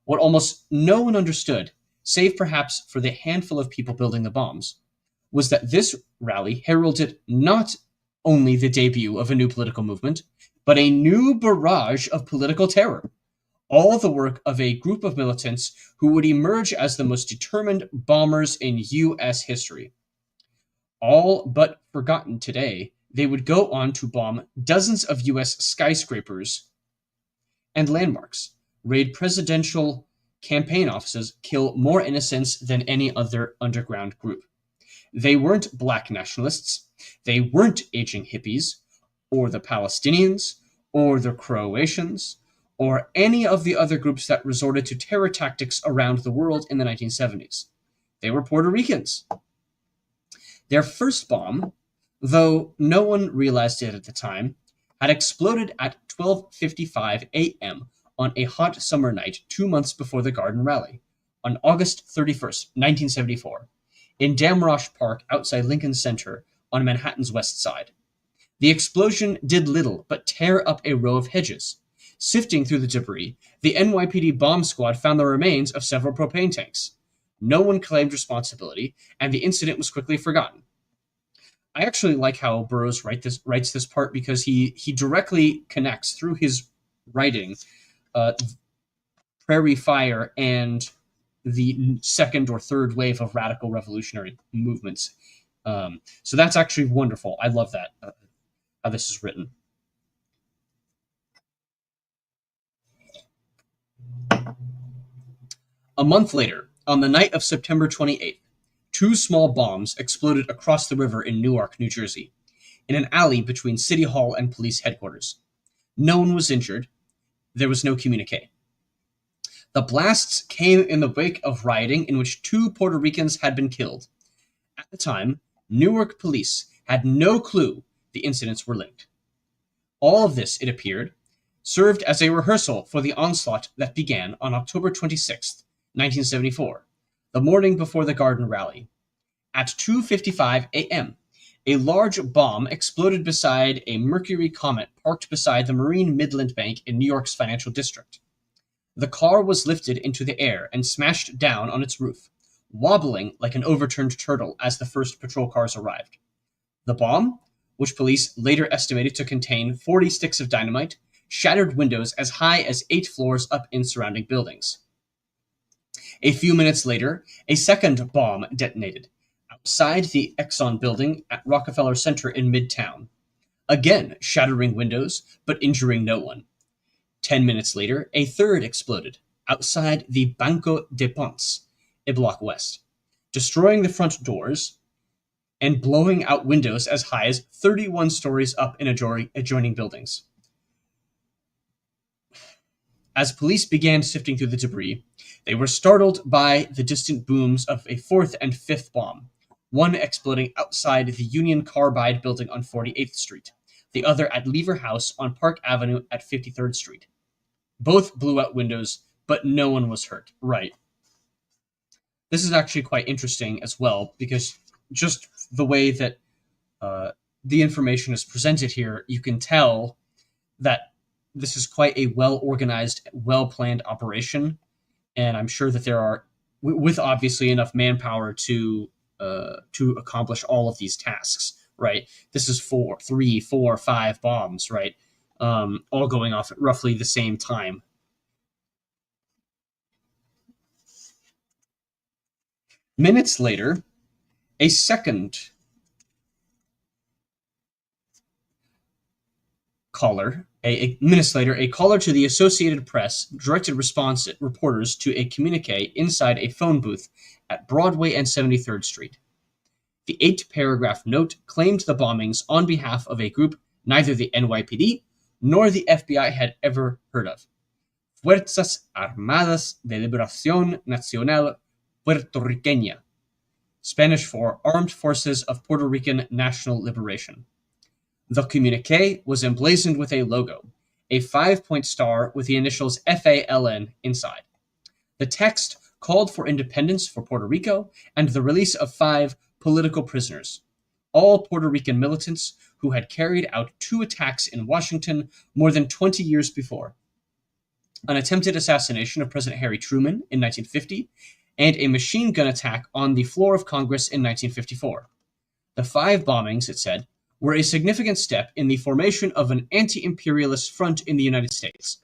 Speaker 1: What almost no one understood, save perhaps for the handful of people building the bombs, was that this rally heralded not only the debut of a new political movement, but a new barrage of political terror. All the work of a group of militants who would emerge as the most determined bombers in U.S. history. All but forgotten today, they would go on to bomb dozens of U.S. skyscrapers and landmarks, raid presidential campaign offices, kill more innocents than any other underground group. They weren't black nationalists, they weren't aging hippies, or the Palestinians, or the Croatians, or any of the other groups that resorted to terror tactics around the world in the 1970s. They were Puerto Ricans. Their first bomb, though no one realized it at the time, had exploded at 12:55 a.m. on a hot summer night 2 months before the Garden Rally, on August 31st, 1974, in Damrosch Park outside Lincoln Center on Manhattan's west side. The explosion did little but tear up a row of hedges. Sifting through the debris, the NYPD bomb squad found the remains of several propane tanks. No one claimed responsibility, and the incident was quickly forgotten. I actually like how Burroughs writes this part because he directly connects through his writing Prairie Fire and the second or third wave of radical revolutionary movements. So that's actually wonderful. I love that, how this is written. A month later, on the night of September 28th, 2 small bombs exploded across the river in Newark, New Jersey, in an alley between City Hall and police headquarters. No one was injured. There was no communique. The blasts came in the wake of rioting in which 2 Puerto Ricans had been killed. At the time, Newark police had no clue the incidents were linked. All of this, it appeared, served as a rehearsal for the onslaught that began on October 26th, 1974, the morning before the Garden Rally. At 2:55 a.m., a large bomb exploded beside a Mercury Comet parked beside the Marine Midland Bank in New York's financial district. The car was lifted into the air and smashed down on its roof, wobbling like an overturned turtle as the first patrol cars arrived. The bomb, which police later estimated to contain 40 sticks of dynamite, shattered windows as high as 8 floors up in surrounding buildings. A few minutes later, a second bomb detonated outside the Exxon building at Rockefeller Center in Midtown, again shattering windows but injuring no one. 10 minutes later, a third exploded outside the Banco de Ponce, a block west, destroying the front doors and blowing out windows as high as 31 stories up in adjoining buildings. As police began sifting through the debris, they were startled by the distant booms of a fourth and fifth bomb, one exploding outside the Union Carbide building on 48th Street, the other at Lever House on Park Avenue at 53rd Street. Both blew out windows, but no one was hurt. Right. this is actually quite interesting as well, because just the way that the information is presented here, you can tell that this is quite a well-organized, well-planned operation, and I'm sure that there are, with obviously enough manpower to accomplish all of these tasks. Right, this is 4, 3, 4, 5 bombs. Right, all going off at roughly the same time. Minutes later, a second caller, minutes later, a caller to the Associated Press directed reporters to a communique inside a phone booth at Broadway and 73rd Street. The 8-paragraph note claimed the bombings on behalf of a group neither the NYPD nor the FBI had ever heard of. Fuerzas Armadas de Liberación Nacional Puertorriqueña, Spanish for Armed Forces of Puerto Rican National Liberation. The communique was emblazoned with a logo, a 5-point star with the initials FALN inside. The text called for independence for Puerto Rico and the release of 5 political prisoners, all Puerto Rican militants who had carried out 2 attacks in Washington more than 20 years before: an attempted assassination of President Harry Truman in 1950, and a machine gun attack on the floor of Congress in 1954. The 5 bombings, it said, were a significant step in the formation of an anti-imperialist front in the United States,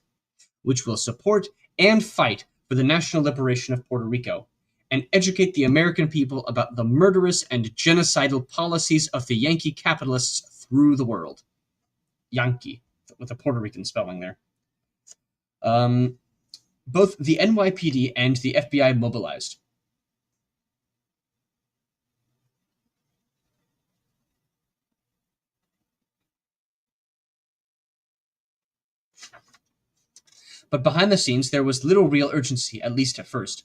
Speaker 1: which will support and fight for the national liberation of Puerto Rico, and educate the American people about the murderous and genocidal policies of the Yankee capitalists through the world. Yankee, with a Puerto Rican spelling there. Both the NYPD and the FBI mobilized. But behind the scenes, there was little real urgency, at least at first.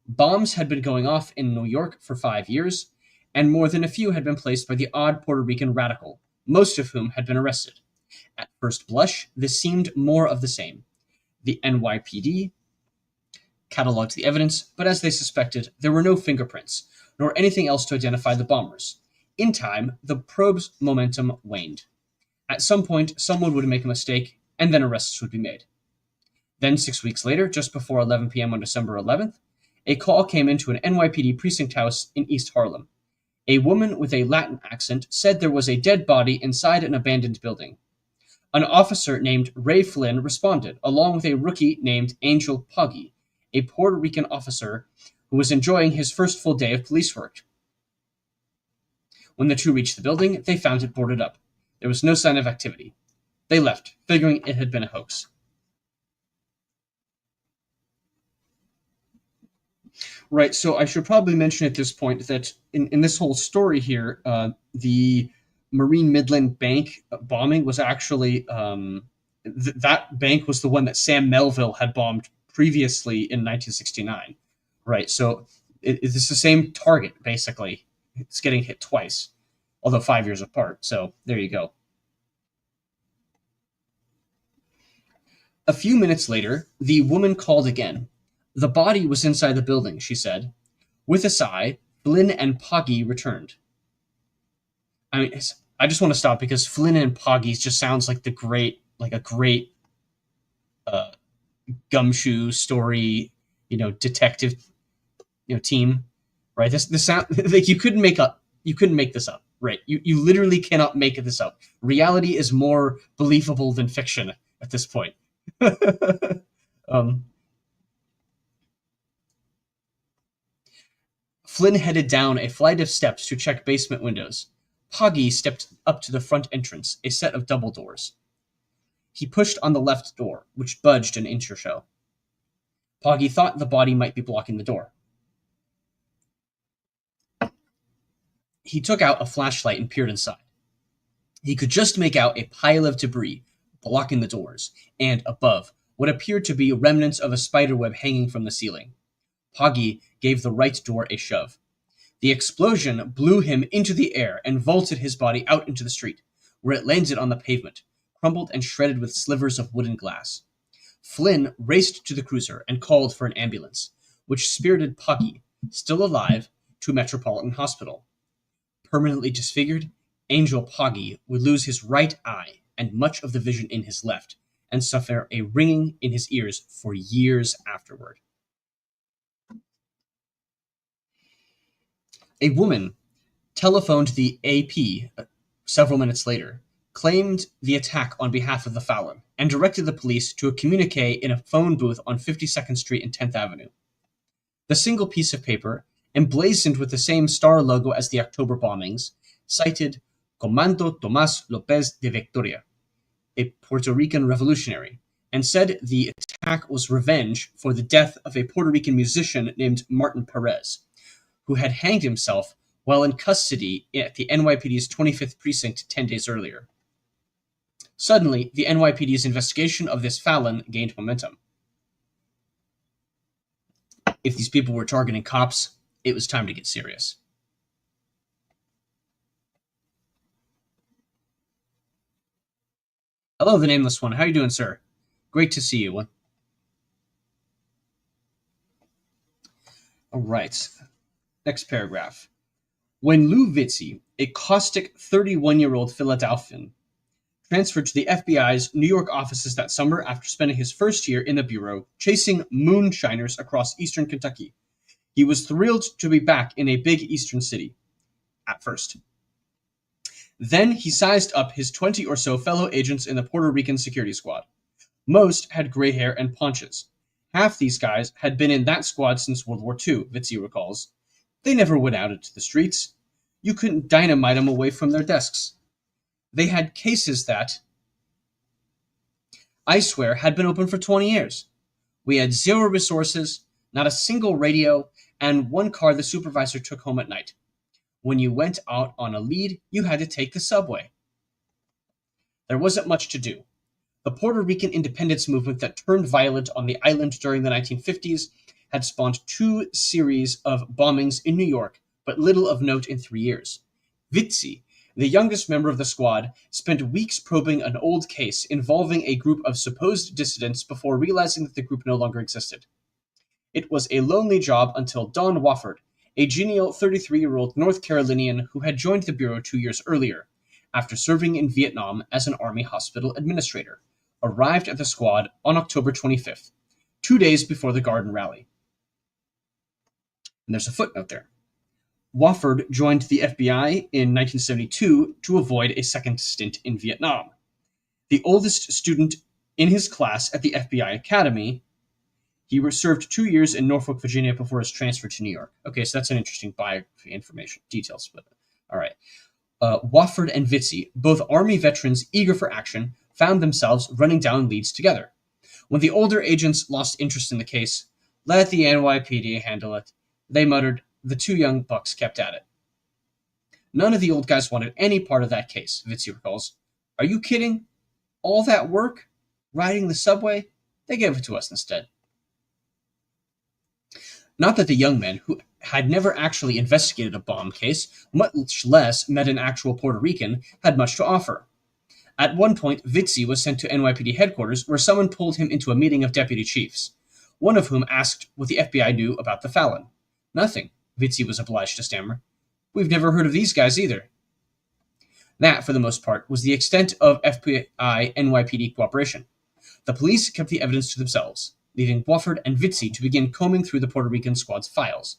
Speaker 1: Bombs had been going off in New York for 5 years, and more than a few had been placed by the odd Puerto Rican radical, most of whom had been arrested. At first blush, this seemed more of the same. The NYPD cataloged the evidence, but as they suspected, there were no fingerprints, nor anything else to identify the bombers. In time, the probe's momentum waned. At some point, someone would make a mistake, and then arrests would be made. Then 6 weeks later, just before 11 p.m. on December 11th, a call came into an NYPD precinct house in East Harlem. A woman with a Latin accent said there was a dead body inside an abandoned building. An officer named Ray Flynn responded, along with a rookie named Angel Poggi, a Puerto Rican officer who was enjoying his first full day of police work. When the two reached the building, they found it boarded up. There was no sign of activity. They left, figuring it had been a hoax. Right, so I should probably mention at this point that in this whole story here, the Marine Midland Bank bombing was actually, that bank was the one that Sam Melville had bombed previously in 1969. Right, so it's the same target, basically. It's getting hit twice, although 5 years apart, so there you go. A few minutes later, the woman called again. The body was inside the building, she said. With a sigh, Flynn and Poggi returned. I mean, I just want to stop because Flynn and Poggi just sounds like a great gumshoe story, detective, team, right? This sound like you couldn't make this up, right? You literally cannot make this up. Reality is more believable than fiction at this point. Flynn headed down a flight of steps to check basement windows. Poggi stepped up to the front entrance, a set of double doors. He pushed on the left door, which budged an inch or so. Poggi thought the body might be blocking the door. He took out a flashlight and peered inside. He could just make out a pile of debris blocking the doors, and above, what appeared to be remnants of a spiderweb hanging from the ceiling. Poggi gave the right door a shove. The explosion blew him into the air and vaulted his body out into the street, where it landed on the pavement, crumbled and shredded with slivers of wooden glass. Flynn raced to the cruiser and called for an ambulance, which spirited Poggi, still alive, to Metropolitan Hospital. Permanently disfigured, Angel Poggy would lose his right eye and much of the vision in his left, and suffer a ringing in his ears for years afterward. A woman telephoned the AP several minutes later, claimed the attack on behalf of the Fallon, and directed the police to a communique in a phone booth on 52nd Street and 10th Avenue. The single piece of paper, emblazoned with the same star logo as the October bombings, cited Comando Tomás López de Victoria, a Puerto Rican revolutionary, and said the attack was revenge for the death of a Puerto Rican musician named Martin Perez, who had hanged himself while in custody at the NYPD's 25th precinct 10 days earlier. Suddenly, the NYPD's investigation of this Fallon gained momentum. If these people were targeting cops, it was time to get serious. Hello, the nameless one. How are you doing, sir? Great to see you. All right. Next paragraph. When Lou Vitzi, a caustic 31-year-old Philadelphian, transferred to the FBI's New York offices that summer after spending his first year in the bureau chasing moonshiners across eastern Kentucky, he was thrilled to be back in a big eastern city, at first. Then he sized up his 20 or so fellow agents in the Puerto Rican security squad. Most had gray hair and paunches. Half these guys had been in that squad since World War II, Vitzi recalls. They never went out into the streets. You couldn't dynamite them away from their desks. They had cases that, I swear, had been open for 20 years. We had zero resources, not a single radio, and one car the supervisor took home at night. When you went out on a lead, you had to take the subway. There wasn't much to do. The Puerto Rican independence movement that turned violent on the island during the 1950s had spawned 2 series of bombings in New York, but little of note in 3 years. Vitzi, the youngest member of the squad, spent weeks probing an old case involving a group of supposed dissidents before realizing that the group no longer existed. It was a lonely job until Don Wofford, a genial 33-year-old North Carolinian who had joined the Bureau 2 years earlier, after serving in Vietnam as an Army hospital administrator, arrived at the squad on October 25th, 2 days before the Garden Rally. And there's a footnote there. Wofford joined the FBI in 1972 to avoid a second stint in Vietnam. The oldest student in his class at the FBI Academy, he served 2 years in Norfolk, Virginia before his transfer to New York. Okay, so that's an interesting biography information, details. But all right. Wofford and Vitzi, both Army veterans eager for action, found themselves running down leads together. When the older agents lost interest in the case, let the NYPD handle it, they muttered. The 2 young bucks kept at it. None of the old guys wanted any part of that case, Vitzi recalls. Are you kidding? All that work? Riding the subway? They gave it to us instead. Not that the young men, who had never actually investigated a bomb case, much less met an actual Puerto Rican, had much to offer. At one point, Vitzi was sent to NYPD headquarters where someone pulled him into a meeting of deputy chiefs, one of whom asked what the FBI knew about the Fallon. Nothing, Vitzi was obliged to stammer. We've never heard of these guys either. That, for the most part, was the extent of FBI-NYPD cooperation. The police kept the evidence to themselves, leaving Wofford and Vitzi to begin combing through the Puerto Rican squad's files.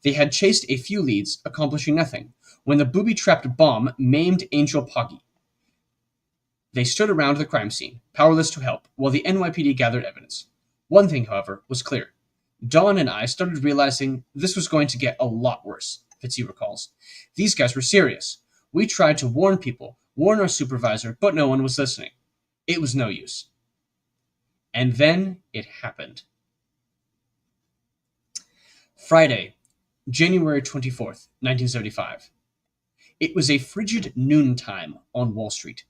Speaker 1: They had chased a few leads, accomplishing nothing, when the booby-trapped bomb maimed Angel Poggy. They stood around the crime scene, powerless to help, while the NYPD gathered evidence. One thing, however, was clear. Dawn and I started realizing this was going to get a lot worse, Vitzi recalls. These guys were serious. We tried to warn people, warn our supervisor, but no one was listening. It was no use. And then it happened. Friday, January 24th, 1975. It was a frigid noontime on Wall Street.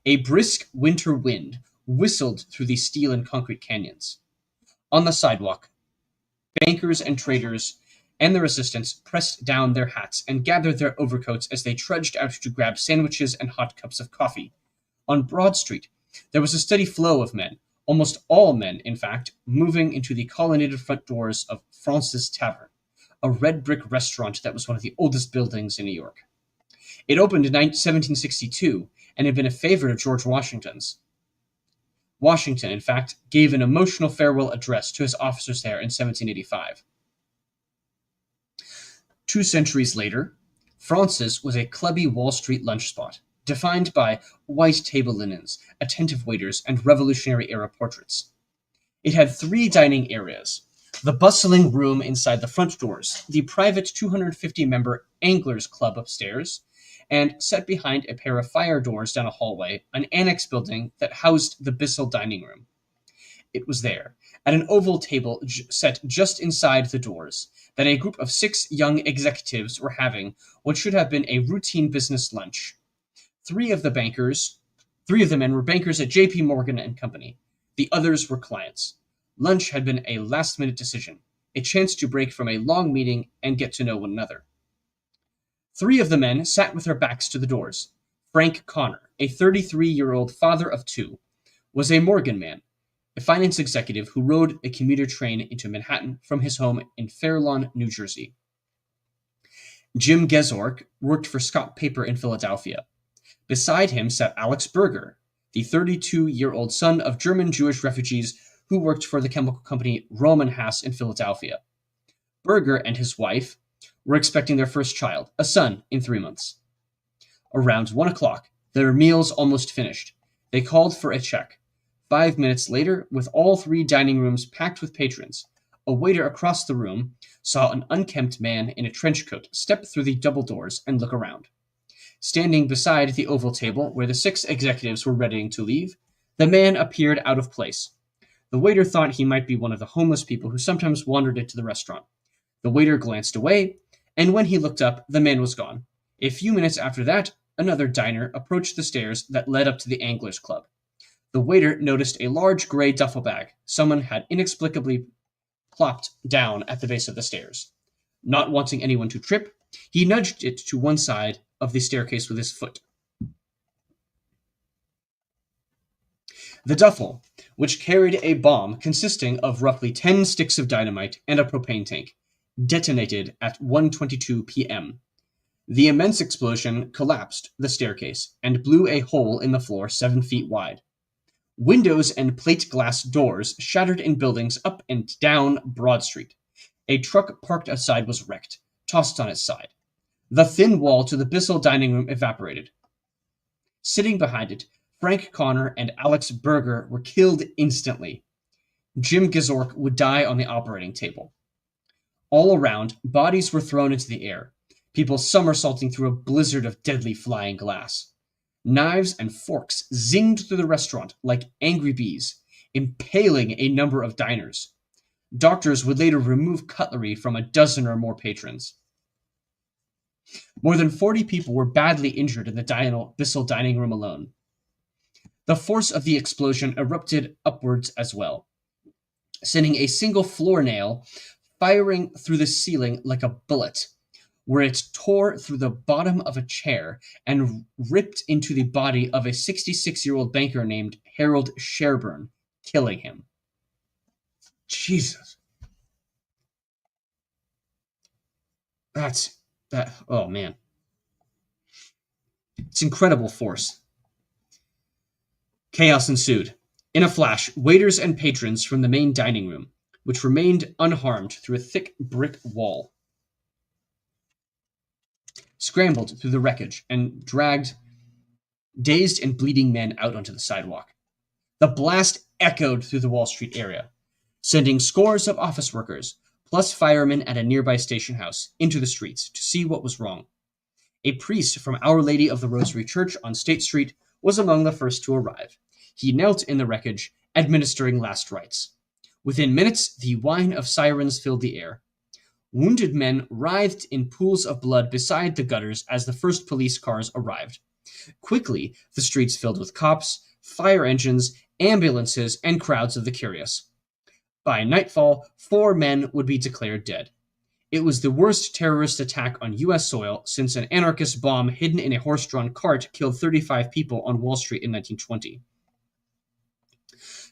Speaker 1: A brisk winter wind whistled through the steel and concrete canyons. On the sidewalk, bankers and traders and their assistants pressed down their hats and gathered their overcoats as they trudged out to grab sandwiches and hot cups of coffee. On Broad Street, there was a steady flow of men, almost all men, in fact, moving into the colonnaded front doors of France's Tavern, a red brick restaurant that was one of the oldest buildings in New York. It opened in 1762 and had been a favorite of George Washington's. Washington, in fact, gave an emotional farewell address to his officers there in 1785. 2 centuries later, France's was a clubby Wall Street lunch spot, defined by white table linens, attentive waiters, and Revolutionary-era portraits. It had 3 dining areas: the bustling room inside the front doors, the private 250-member Anglers Club upstairs, and set behind a pair of fire doors down a hallway, an annex building that housed the Bissell dining room. It was there, at an oval table set just inside the doors, that a group of 6 young executives were having what should have been a routine business lunch. 3 of the men were bankers at J.P. Morgan and Company. The others were clients. Lunch had been a last-minute decision, a chance to break from a long meeting and get to know one another. 3 of the men sat with their backs to the doors. Frank Connor, a 33-year-old father of 2, was a Morgan man, a finance executive who rode a commuter train into Manhattan from his home in Fair Lawn, New Jersey. Jim Gezork worked for Scott Paper in Philadelphia. Beside him sat Alex Berger, the 32-year-old son of German Jewish refugees who worked for the chemical company Roman Haas in Philadelphia. Berger and his wife were expecting their first child, a son, in 3 months. Around 1 o'clock, their meals almost finished. They called for a check. 5 minutes later, with all 3 dining rooms packed with patrons, a waiter across the room saw an unkempt man in a trench coat step through the double doors and look around. Standing beside the oval table where the 6 executives were readying to leave, the man appeared out of place. The waiter thought he might be one of the homeless people who sometimes wandered into the restaurant. The waiter glanced away, and when he looked up, the man was gone. A few minutes after that, another diner approached the stairs that led up to the Anglers Club. The waiter noticed a large gray duffel bag someone had inexplicably plopped down at the base of the stairs. Not wanting anyone to trip, he nudged it to one side of the staircase with his foot. The duffel, which carried a bomb consisting of roughly 10 sticks of dynamite and a propane tank, detonated at 1:22 p.m. The immense explosion collapsed the staircase and blew a hole in the floor 7 feet wide. Windows and plate glass doors shattered in buildings up and down Broad Street. A truck parked outside was wrecked, tossed on its side. The thin wall to the Bissell dining room evaporated. Sitting behind it, Frank Connor and Alex Berger were killed instantly. Jim Gezork would die on the operating table. All around, bodies were thrown into the air, people somersaulting through a blizzard of deadly flying glass. Knives and forks zinged through the restaurant like angry bees, impaling a number of diners. Doctors would later remove cutlery from a dozen or more patrons. More than 40 people were badly injured in the Bissell dining room alone. The force of the explosion erupted upwards as well, sending a single floor nail firing through the ceiling like a bullet, where it tore through the bottom of a chair and ripped into the body of a 66-year-old banker named Harold Sherburne, killing him. Jesus. Oh man. It's incredible force. Chaos ensued. In a flash, waiters and patrons from the main dining room, which remained unharmed through a thick brick wall, scrambled through the wreckage and dragged dazed and bleeding men out onto the sidewalk. The blast echoed through the Wall Street area, sending scores of office workers, plus firemen at a nearby station house, into the streets to see what was wrong. A priest from Our Lady of the Rosary Church on State Street was among the first to arrive. He knelt in the wreckage, administering last rites. Within minutes, the whine of sirens filled the air. Wounded men writhed in pools of blood beside the gutters as the first police cars arrived. Quickly, the streets filled with cops, fire engines, ambulances, and crowds of the curious. By nightfall, 4 men would be declared dead. It was the worst terrorist attack on U.S. soil since an anarchist bomb hidden in a horse-drawn cart killed 35 people on Wall Street in 1920.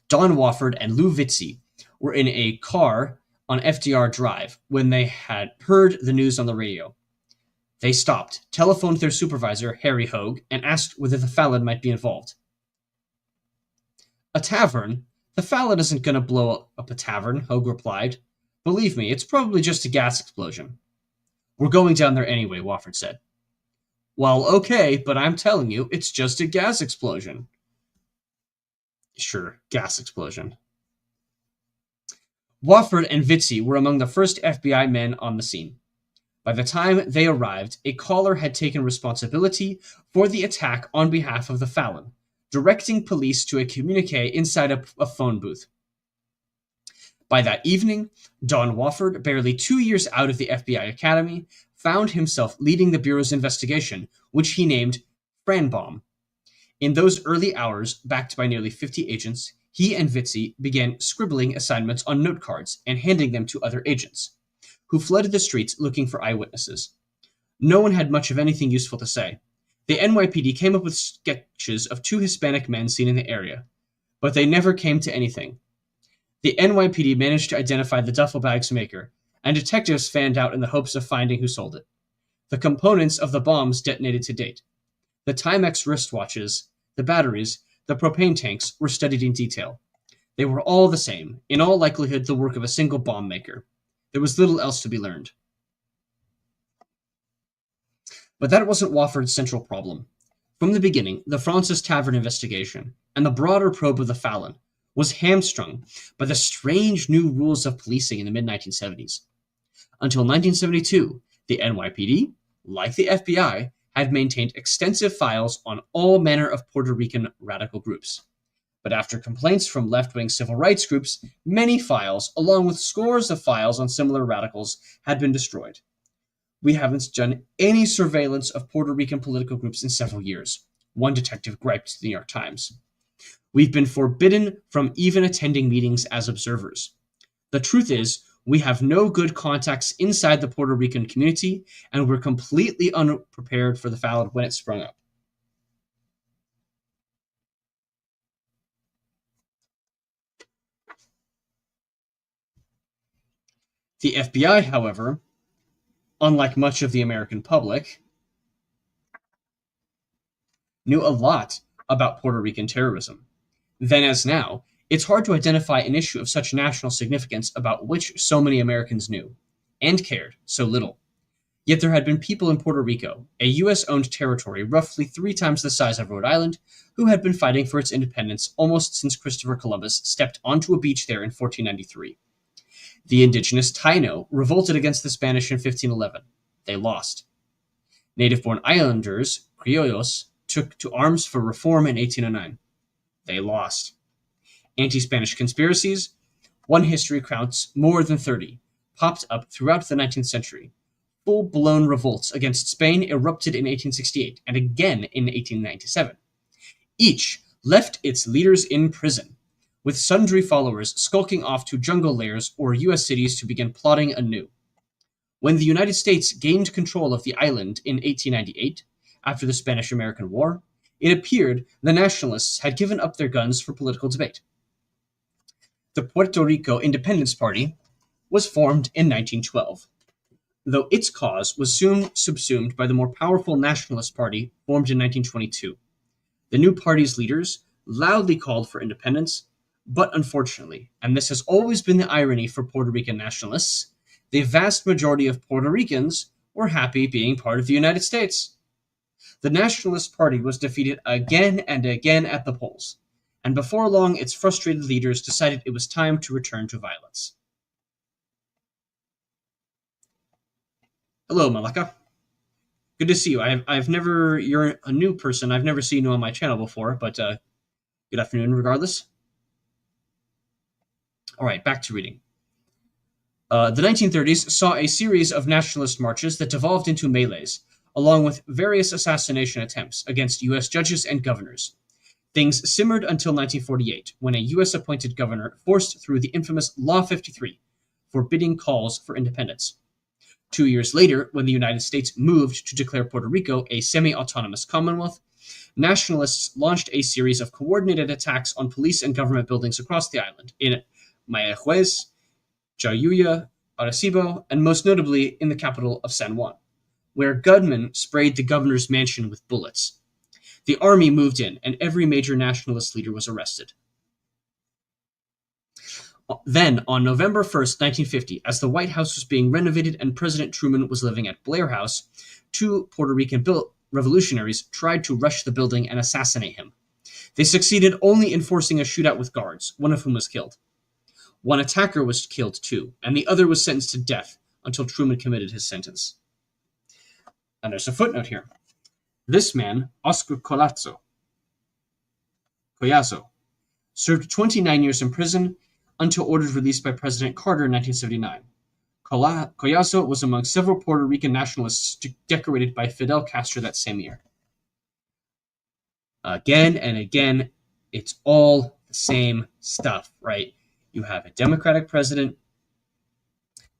Speaker 1: Don Wofford and Lou Vitzi were in a car on FDR Drive when they had heard the news on the radio. They stopped, telephoned their supervisor, Harry Hogue, and asked whether the Fallon might be involved. A tavern? The Fallon isn't going to blow up a tavern, Hogue replied. Believe me, it's probably just a gas explosion. We're going down there anyway, Wofford said. Well, okay, but I'm telling you, it's just a gas explosion. Sure, gas explosion. Wofford and Vitzi were among the first FBI men on the scene. By the time they arrived, a caller had taken responsibility for the attack on behalf of the Fallon, directing police to a communique inside a phone booth. By that evening, Don Wofford, barely 2 years out of the FBI Academy, found himself leading the Bureau's investigation, which he named Franbomb. In those early hours, backed by nearly 50 agents, he and Vitzi began scribbling assignments on note cards and handing them to other agents, who flooded the streets looking for eyewitnesses. No one had much of anything useful to say. The NYPD came up with sketches of 2 Hispanic men seen in the area, but they never came to anything. The NYPD managed to identify the duffel bag's maker, and detectives fanned out in the hopes of finding who sold it. The components of the bombs detonated to date. The Timex wristwatches, the batteries, the propane tanks were studied in detail. They were all the same, in all likelihood the work of a single bomb maker. There was little else to be learned. But that wasn't Wofford's central problem. From the beginning, the Francis Tavern investigation, and the broader probe of the Fallon, was hamstrung by the strange new rules of policing in the mid-1970s. Until 1972, the NYPD, like the FBI, had maintained extensive files on all manner of Puerto Rican radical groups. But after complaints from left-wing civil rights groups, many files, along with scores of files on similar radicals, had been destroyed. We haven't done any surveillance of Puerto Rican political groups in several years, one detective griped to the New York Times. We've been forbidden from even attending meetings as observers. The truth is, we have no good contacts inside the Puerto Rican community, and we're completely unprepared for the Fallon when it sprung up. The FBI, however, unlike much of the American public, knew a lot about Puerto Rican terrorism. Then as now, it's hard to identify an issue of such national significance about which so many Americans knew, and cared, so little. Yet there had been people in Puerto Rico, a U.S.-owned territory roughly 3 times the size of Rhode Island, who had been fighting for its independence almost since Christopher Columbus stepped onto a beach there in 1493. The indigenous Taino revolted against the Spanish in 1511. They lost. Native-born islanders, criollos, took to arms for reform in 1809. They lost. Anti-Spanish conspiracies, one history counts more than 30, popped up throughout the 19th century. Full-blown revolts against Spain erupted in 1868 and again in 1897. Each left its leaders in prison, with sundry followers skulking off to jungle lairs or U.S. cities to begin plotting anew. When the United States gained control of the island in 1898, after the Spanish-American War, it appeared the nationalists had given up their guns for political debate. The Puerto Rico Independence Party was formed in 1912, though its cause was soon subsumed by the more powerful Nationalist Party formed in 1922. The new party's leaders loudly called for independence, but unfortunately, and this has always been the irony for Puerto Rican nationalists, the vast majority of Puerto Ricans were happy being part of the United States. The Nationalist Party was defeated again and again at the polls, and before long its frustrated leaders decided it was time to return to violence. Hello, Malaka. Good to see you. You're a new person. I've never seen you on my channel before, but good afternoon regardless. All right, back to reading. The 1930s saw a series of nationalist marches that devolved into melees, along with various assassination attempts against U.S. judges and governors. Things simmered until 1948, when a U.S.-appointed governor forced through the infamous Law 53, forbidding calls for independence. 2 years later, when the United States moved to declare Puerto Rico a semi-autonomous commonwealth, nationalists launched a series of coordinated attacks on police and government buildings across the island in Mayagüez, Jayuya, Arecibo, and most notably in the capital of San Juan, where gunmen sprayed the governor's mansion with bullets. The army moved in, and every major nationalist leader was arrested. Then, on November 1st, 1950, as the White House was being renovated and President Truman was living at Blair House, two Puerto Rican revolutionaries tried to rush the building and assassinate him. They succeeded only in forcing a shootout with guards, one of whom was killed. One attacker was killed too, and the other was sentenced to death until Truman committed his sentence. And there's a footnote here. This man, Oscar Collazo, served 29 years in prison until ordered release by President Carter in 1979. Collazo was among several Puerto Rican nationalists decorated by Fidel Castro that same year. Again and again, it's all the same stuff, right? You have a Democratic president,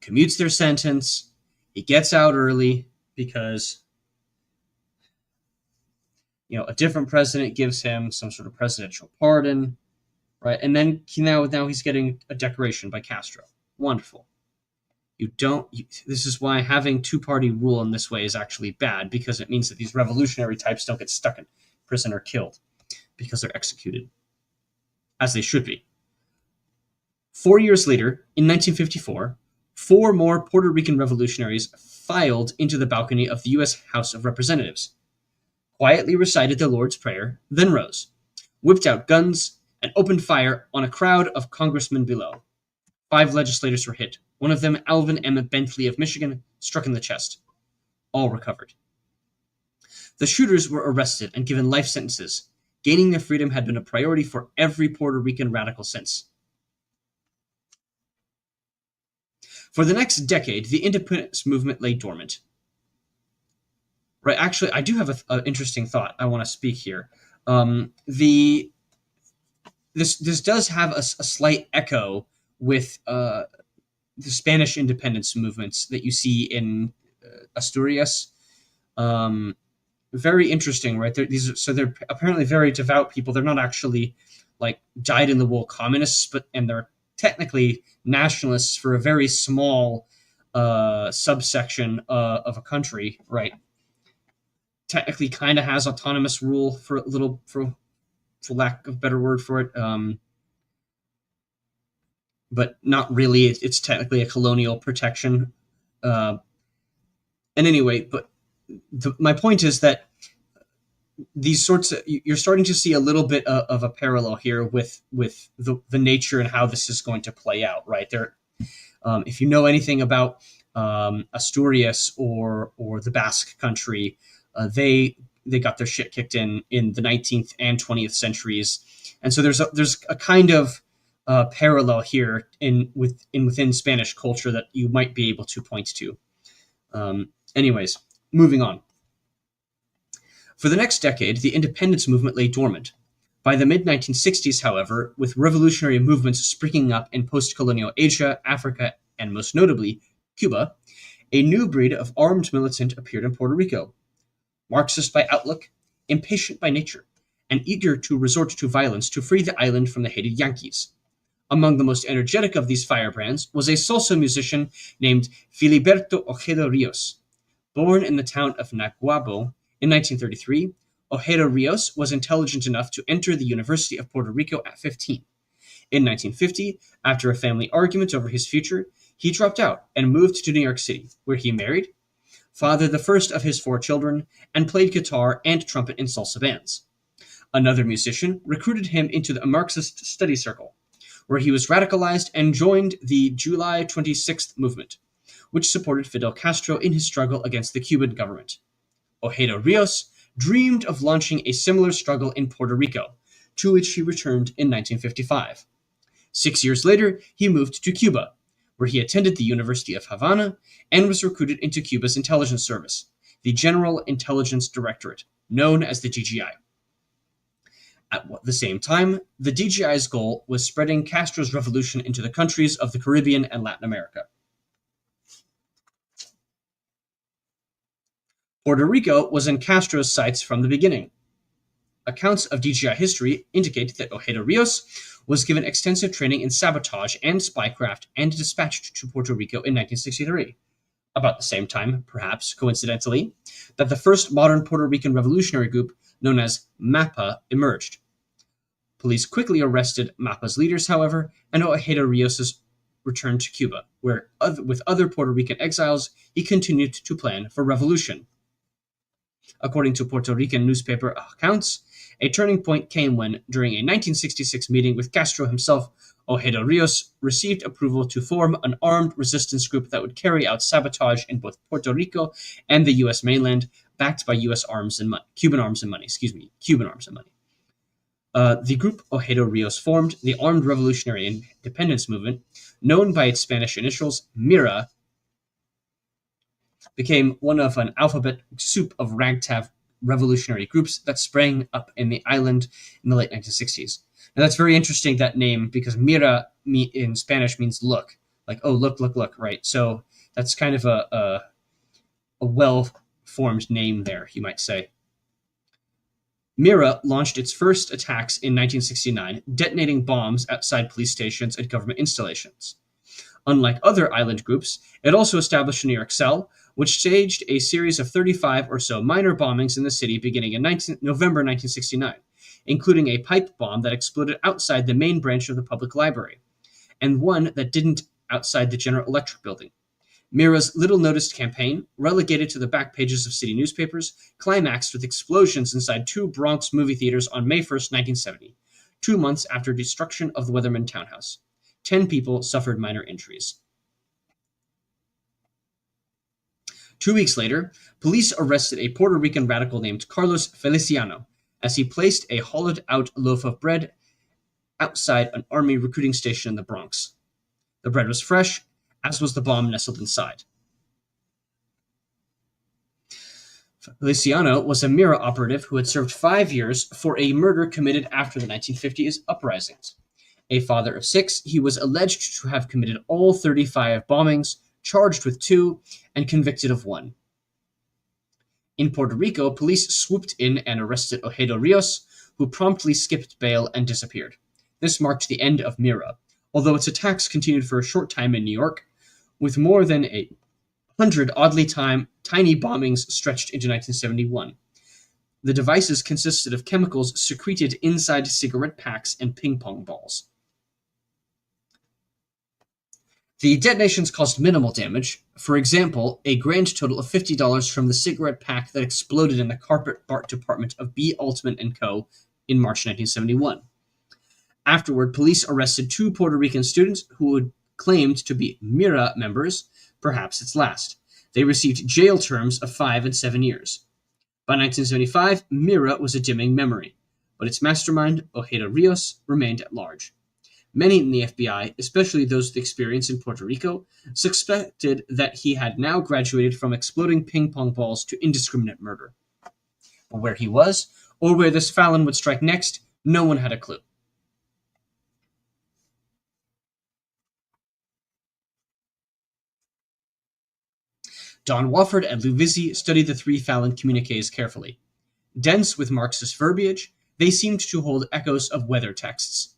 Speaker 1: commutes their sentence, he gets out early because a different president gives him some sort of presidential pardon, right? And then now he's getting a decoration by Castro. Wonderful. This is why having two-party rule in this way is actually bad, because it means that these revolutionary types don't get stuck in prison or killed because they're executed, as they should be. 4 years later, in 1954, 4 more Puerto Rican revolutionaries filed into the balcony of the U.S. House of Representatives, quietly recited the Lord's Prayer, then rose, whipped out guns, and opened fire on a crowd of congressmen below. 5 legislators were hit. One of them, Alvin M. Bentley of Michigan, struck in the chest. All recovered. The shooters were arrested and given life sentences. Gaining their freedom had been a priority for every Puerto Rican radical since. For the next decade, the independence movement lay dormant. Right, actually, I do have an interesting thought I want to speak here. This does have a slight echo with the Spanish independence movements that you see in Asturias. Very interesting, right? They're apparently very devout people. They're not actually like dyed-in-the-wool communists, and they're technically nationalists for a very small subsection of a country, right? Technically, kind of has autonomous rule for lack of a better word for it, but not really. It's technically a colonial protection. And anyway, but my point is that these you're starting to see a little bit of a parallel here with the nature and how this is going to play out, right? If you know anything about Asturias or the Basque country, they got their shit kicked in the 19th and 20th centuries, and so there's a kind of parallel here within Spanish culture that you might be able to point to. Anyways, moving on. For the next decade, the independence movement lay dormant. By the mid-1960s, however, with revolutionary movements springing up in post-colonial Asia, Africa, and most notably, Cuba, a new breed of armed militant appeared in Puerto Rico. Marxist by outlook, impatient by nature, and eager to resort to violence to free the island from the hated Yankees. Among the most energetic of these firebrands was a salsa musician named Filiberto Ojeda Rios. Born in the town of Naguabo in 1933, Ojeda Rios was intelligent enough to enter the University of Puerto Rico at 15. In 1950, after a family argument over his future, he dropped out and moved to New York City, where he married, fathered the first of his 4 children, and played guitar and trumpet in salsa bands. Another musician recruited him into a Marxist study circle, where he was radicalized and joined the July 26th movement, which supported Fidel Castro in his struggle against the Cuban government. Ojeda Rios dreamed of launching a similar struggle in Puerto Rico, to which he returned in 1955. 6 years later, he moved to Cuba, where he attended the University of Havana and was recruited into Cuba's intelligence service, the General Intelligence Directorate, known as the DGI. At the same time, the DGI's goal was spreading Castro's revolution into the countries of the Caribbean and Latin America. Puerto Rico was in Castro's sights from the beginning. Accounts of DGI history indicate that Ojeda Rios was given extensive training in sabotage and spycraft and dispatched to Puerto Rico in 1963. About the same time, perhaps coincidentally, that the first modern Puerto Rican revolutionary group, known as MAPA, emerged. Police quickly arrested MAPA's leaders, however, and Ojeda Rios returned to Cuba, where, with other Puerto Rican exiles, he continued to plan for revolution. According to Puerto Rican newspaper accounts, a turning point came when, during a 1966 meeting with Castro himself, Ojeda Rios received approval to form an armed resistance group that would carry out sabotage in both Puerto Rico and the U.S. mainland, backed by U.S. arms and money, Cuban arms and money. The group Ojeda Rios formed, the Armed Revolutionary Independence Movement, known by its Spanish initials, MIRA, became one of an alphabet soup of ragtag revolutionary groups that sprang up in the island in the late 1960s. Now that's very interesting, that name, because Mira in Spanish means look, like, oh, look, right? So that's kind of a well-formed name there, you might say. Mira launched its first attacks in 1969, detonating bombs outside police stations and government installations. Unlike other island groups, it also established a New York cell, which staged a series of 35 or so minor bombings in the city beginning in November 1969, including a pipe bomb that exploded outside the main branch of the public library, and one that didn't outside the General Electric building. Mira's little-noticed campaign, relegated to the back pages of city newspapers, climaxed with explosions inside two Bronx movie theaters on May 1st, 1970, 2 months after destruction of the Weatherman townhouse. 10 people suffered minor injuries. 2 weeks later, police arrested a Puerto Rican radical named Carlos Feliciano as he placed a hollowed-out loaf of bread outside an army recruiting station in the Bronx. The bread was fresh, as was the bomb nestled inside. Feliciano was a Mira operative who had served 5 years for a murder committed after the 1950s uprisings. A father of 6, he was alleged to have committed all 35 bombings, charged with 2, and convicted of 1. In Puerto Rico, police swooped in and arrested Ojeda Rios, who promptly skipped bail and disappeared. This marked the end of Mira, although its attacks continued for a short time in New York, with more than 100 oddly tiny bombings stretched into 1971. The devices consisted of chemicals secreted inside cigarette packs and ping-pong balls. The detonations caused minimal damage. For example, a grand total of $50 from the cigarette pack that exploded in the carpet art department of B. Altman & Co. in March 1971. Afterward, police arrested 2 Puerto Rican students who had claimed to be Mira members, perhaps its last. They received jail terms of 5 and 7 years. By 1975, Mira was a dimming memory, but its mastermind, Ojeda Rios, remained at large. Many in the FBI, especially those with experience in Puerto Rico, suspected that he had now graduated from exploding ping-pong balls to indiscriminate murder. But where he was, or where this Fallon would strike next, no one had a clue. Don Wofford and Lou Vizzi studied the 3 Fallon communiques carefully. Dense with Marxist verbiage, they seemed to hold echoes of weather texts.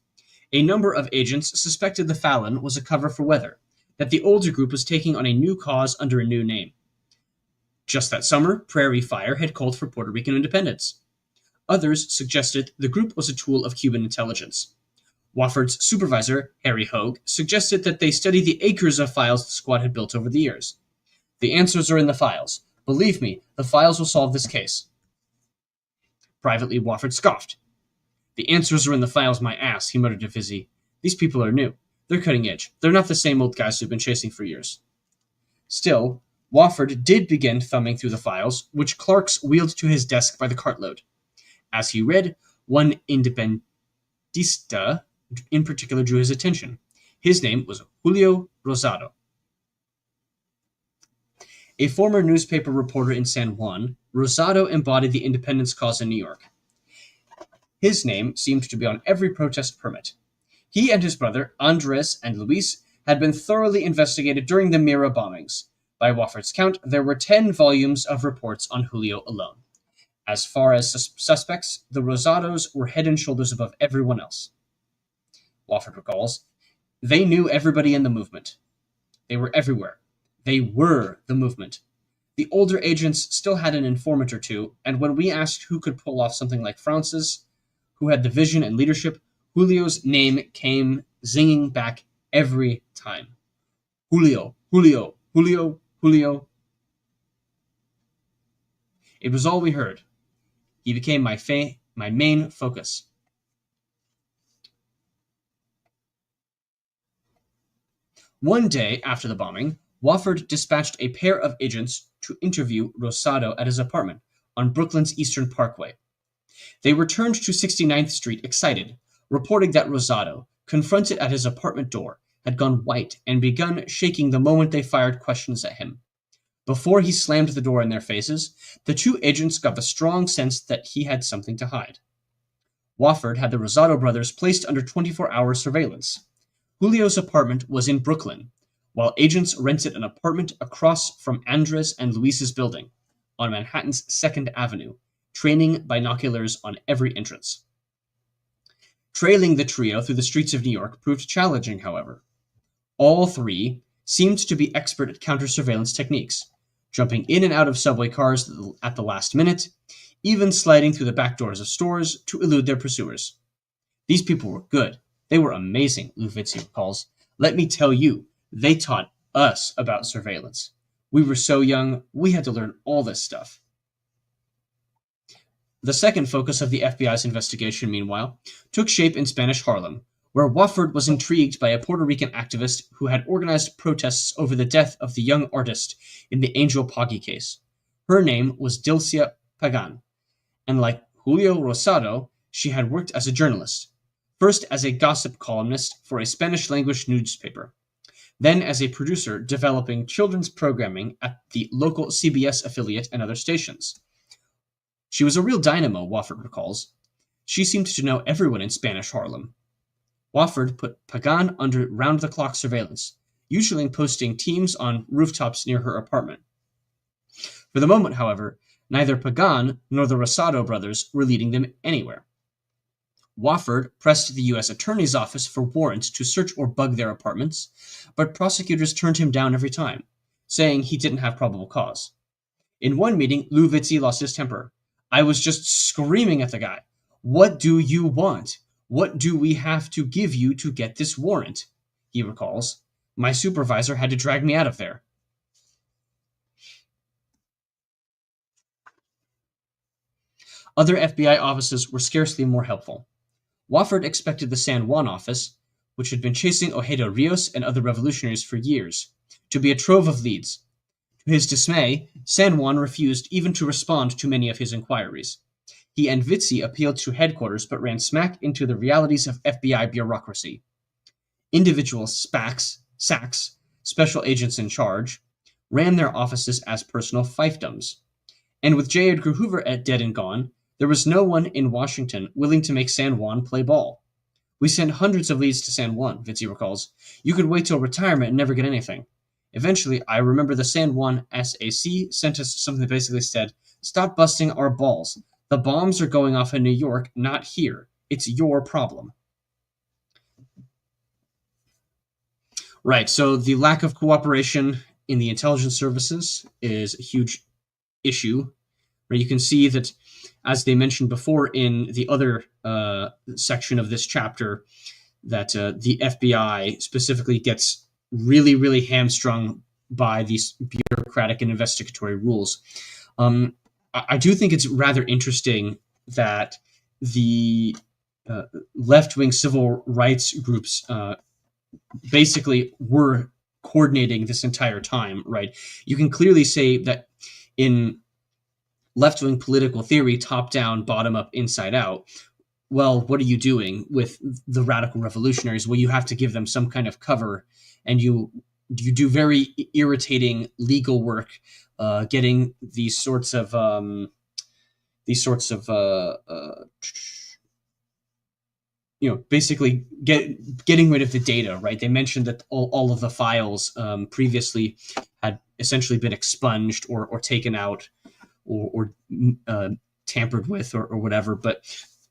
Speaker 1: A number of agents suspected the Fallon was a cover for weather, that the older group was taking on a new cause under a new name. Just that summer, Prairie Fire had called for Puerto Rican independence. Others suggested the group was a tool of Cuban intelligence. Wofford's supervisor, Harry Hogue, suggested that they study the acres of files the squad had built over the years. The answers are in the files. Believe me, the files will solve this case. Privately, Wofford scoffed. The answers are in the files, my ass, he muttered to Vizzi. These people are new. They're cutting edge. They're not the same old guys who've been chasing for years. Still, Wofford did begin thumbing through the files, which Clarks wheeled to his desk by the cartload. As he read, one independentista in particular drew his attention. His name was Julio Rosado. A former newspaper reporter in San Juan, Rosado embodied the independence cause in New York. His name seemed to be on every protest permit. He and his brother, Andres and Luis, had been thoroughly investigated during the Mira bombings. By Wofford's count, there were 10 volumes of reports on Julio alone. As far as suspects, the Rosados were head and shoulders above everyone else. Wofford recalls, they knew everybody in the movement. They were everywhere. They were the movement. The older agents still had an informant or two, and when we asked who could pull off something like Francis, who had the vision and leadership, Julio's name came zinging back every time. Julio, Julio, Julio, Julio. It was all we heard. He became my main focus. One day after the bombing, Wofford dispatched a pair of agents to interview Rosado at his apartment on Brooklyn's Eastern Parkway. They returned to 69th Street excited, reporting that Rosado, confronted at his apartment door, had gone white and begun shaking the moment they fired questions at him. Before he slammed the door in their faces, the two agents got the strong sense that he had something to hide. Wofford had the Rosado brothers placed under 24-hour surveillance. Julio's apartment was in Brooklyn, while agents rented an apartment across from Andres and Luis's building on Manhattan's 2nd Avenue, training binoculars on every entrance. Trailing the trio through the streets of New York proved challenging, however. All three seemed to be expert at counter-surveillance techniques, jumping in and out of subway cars at the last minute, even sliding through the back doors of stores to elude their pursuers. These people were good. They were amazing, Luvitsi recalls. Let me tell you, they taught us about surveillance. We were so young, we had to learn all this stuff. The second focus of the FBI's investigation, meanwhile, took shape in Spanish Harlem, where Wofford was intrigued by a Puerto Rican activist who had organized protests over the death of the young artist in the Angel Poggi case. Her name was Dilcia Pagan, and like Julio Rosado, she had worked as a journalist, first as a gossip columnist for a Spanish-language newspaper, then as a producer developing children's programming at the local CBS affiliate and other stations. She was a real dynamo, Wofford recalls. She seemed to know everyone in Spanish Harlem. Wofford put Pagan under round-the-clock surveillance, usually posting teams on rooftops near her apartment. For the moment, however, neither Pagan nor the Rosado brothers were leading them anywhere. Wofford pressed the U.S. Attorney's Office for warrants to search or bug their apartments, but prosecutors turned him down every time, saying he didn't have probable cause. In one meeting, Luvitsi lost his temper. I was just screaming at the guy. What do you want? What do we have to give you to get this warrant? He recalls. My supervisor had to drag me out of there. Other FBI offices were scarcely more helpful. Wofford expected the San Juan office, which had been chasing Ojeda Rios and other revolutionaries for years, to be a trove of leads. To his dismay, San Juan refused even to respond to many of his inquiries. He and Vitzi appealed to headquarters but ran smack into the realities of FBI bureaucracy. Individual SACs, special agents in charge, ran their offices as personal fiefdoms. And with J. Edgar Hoover dead and gone, there was no one in Washington willing to make San Juan play ball. We sent hundreds of leads to San Juan, Vitzi recalls. You could wait till retirement and never get anything. Eventually, I remember the San Juan SAC sent us something that basically said, stop busting our balls. The bombs are going off in New York, not here. It's your problem. Right, so the lack of cooperation in the intelligence services is a huge issue. Right, you can see that, as they mentioned before in the other section of this chapter, that the FBI specifically gets really, really hamstrung by these bureaucratic and investigatory rules. I do think it's rather interesting that the left-wing civil rights groups basically were coordinating this entire time, right? You can clearly say that in left-wing political theory, top-down, bottom-up, inside-out, well, what are you doing with the radical revolutionaries? Well, you have to give them some kind of cover, and you do very irritating legal work, getting these sorts of basically getting rid of the data, right? They mentioned that all of the files previously had essentially been expunged or taken out or tampered with or whatever. But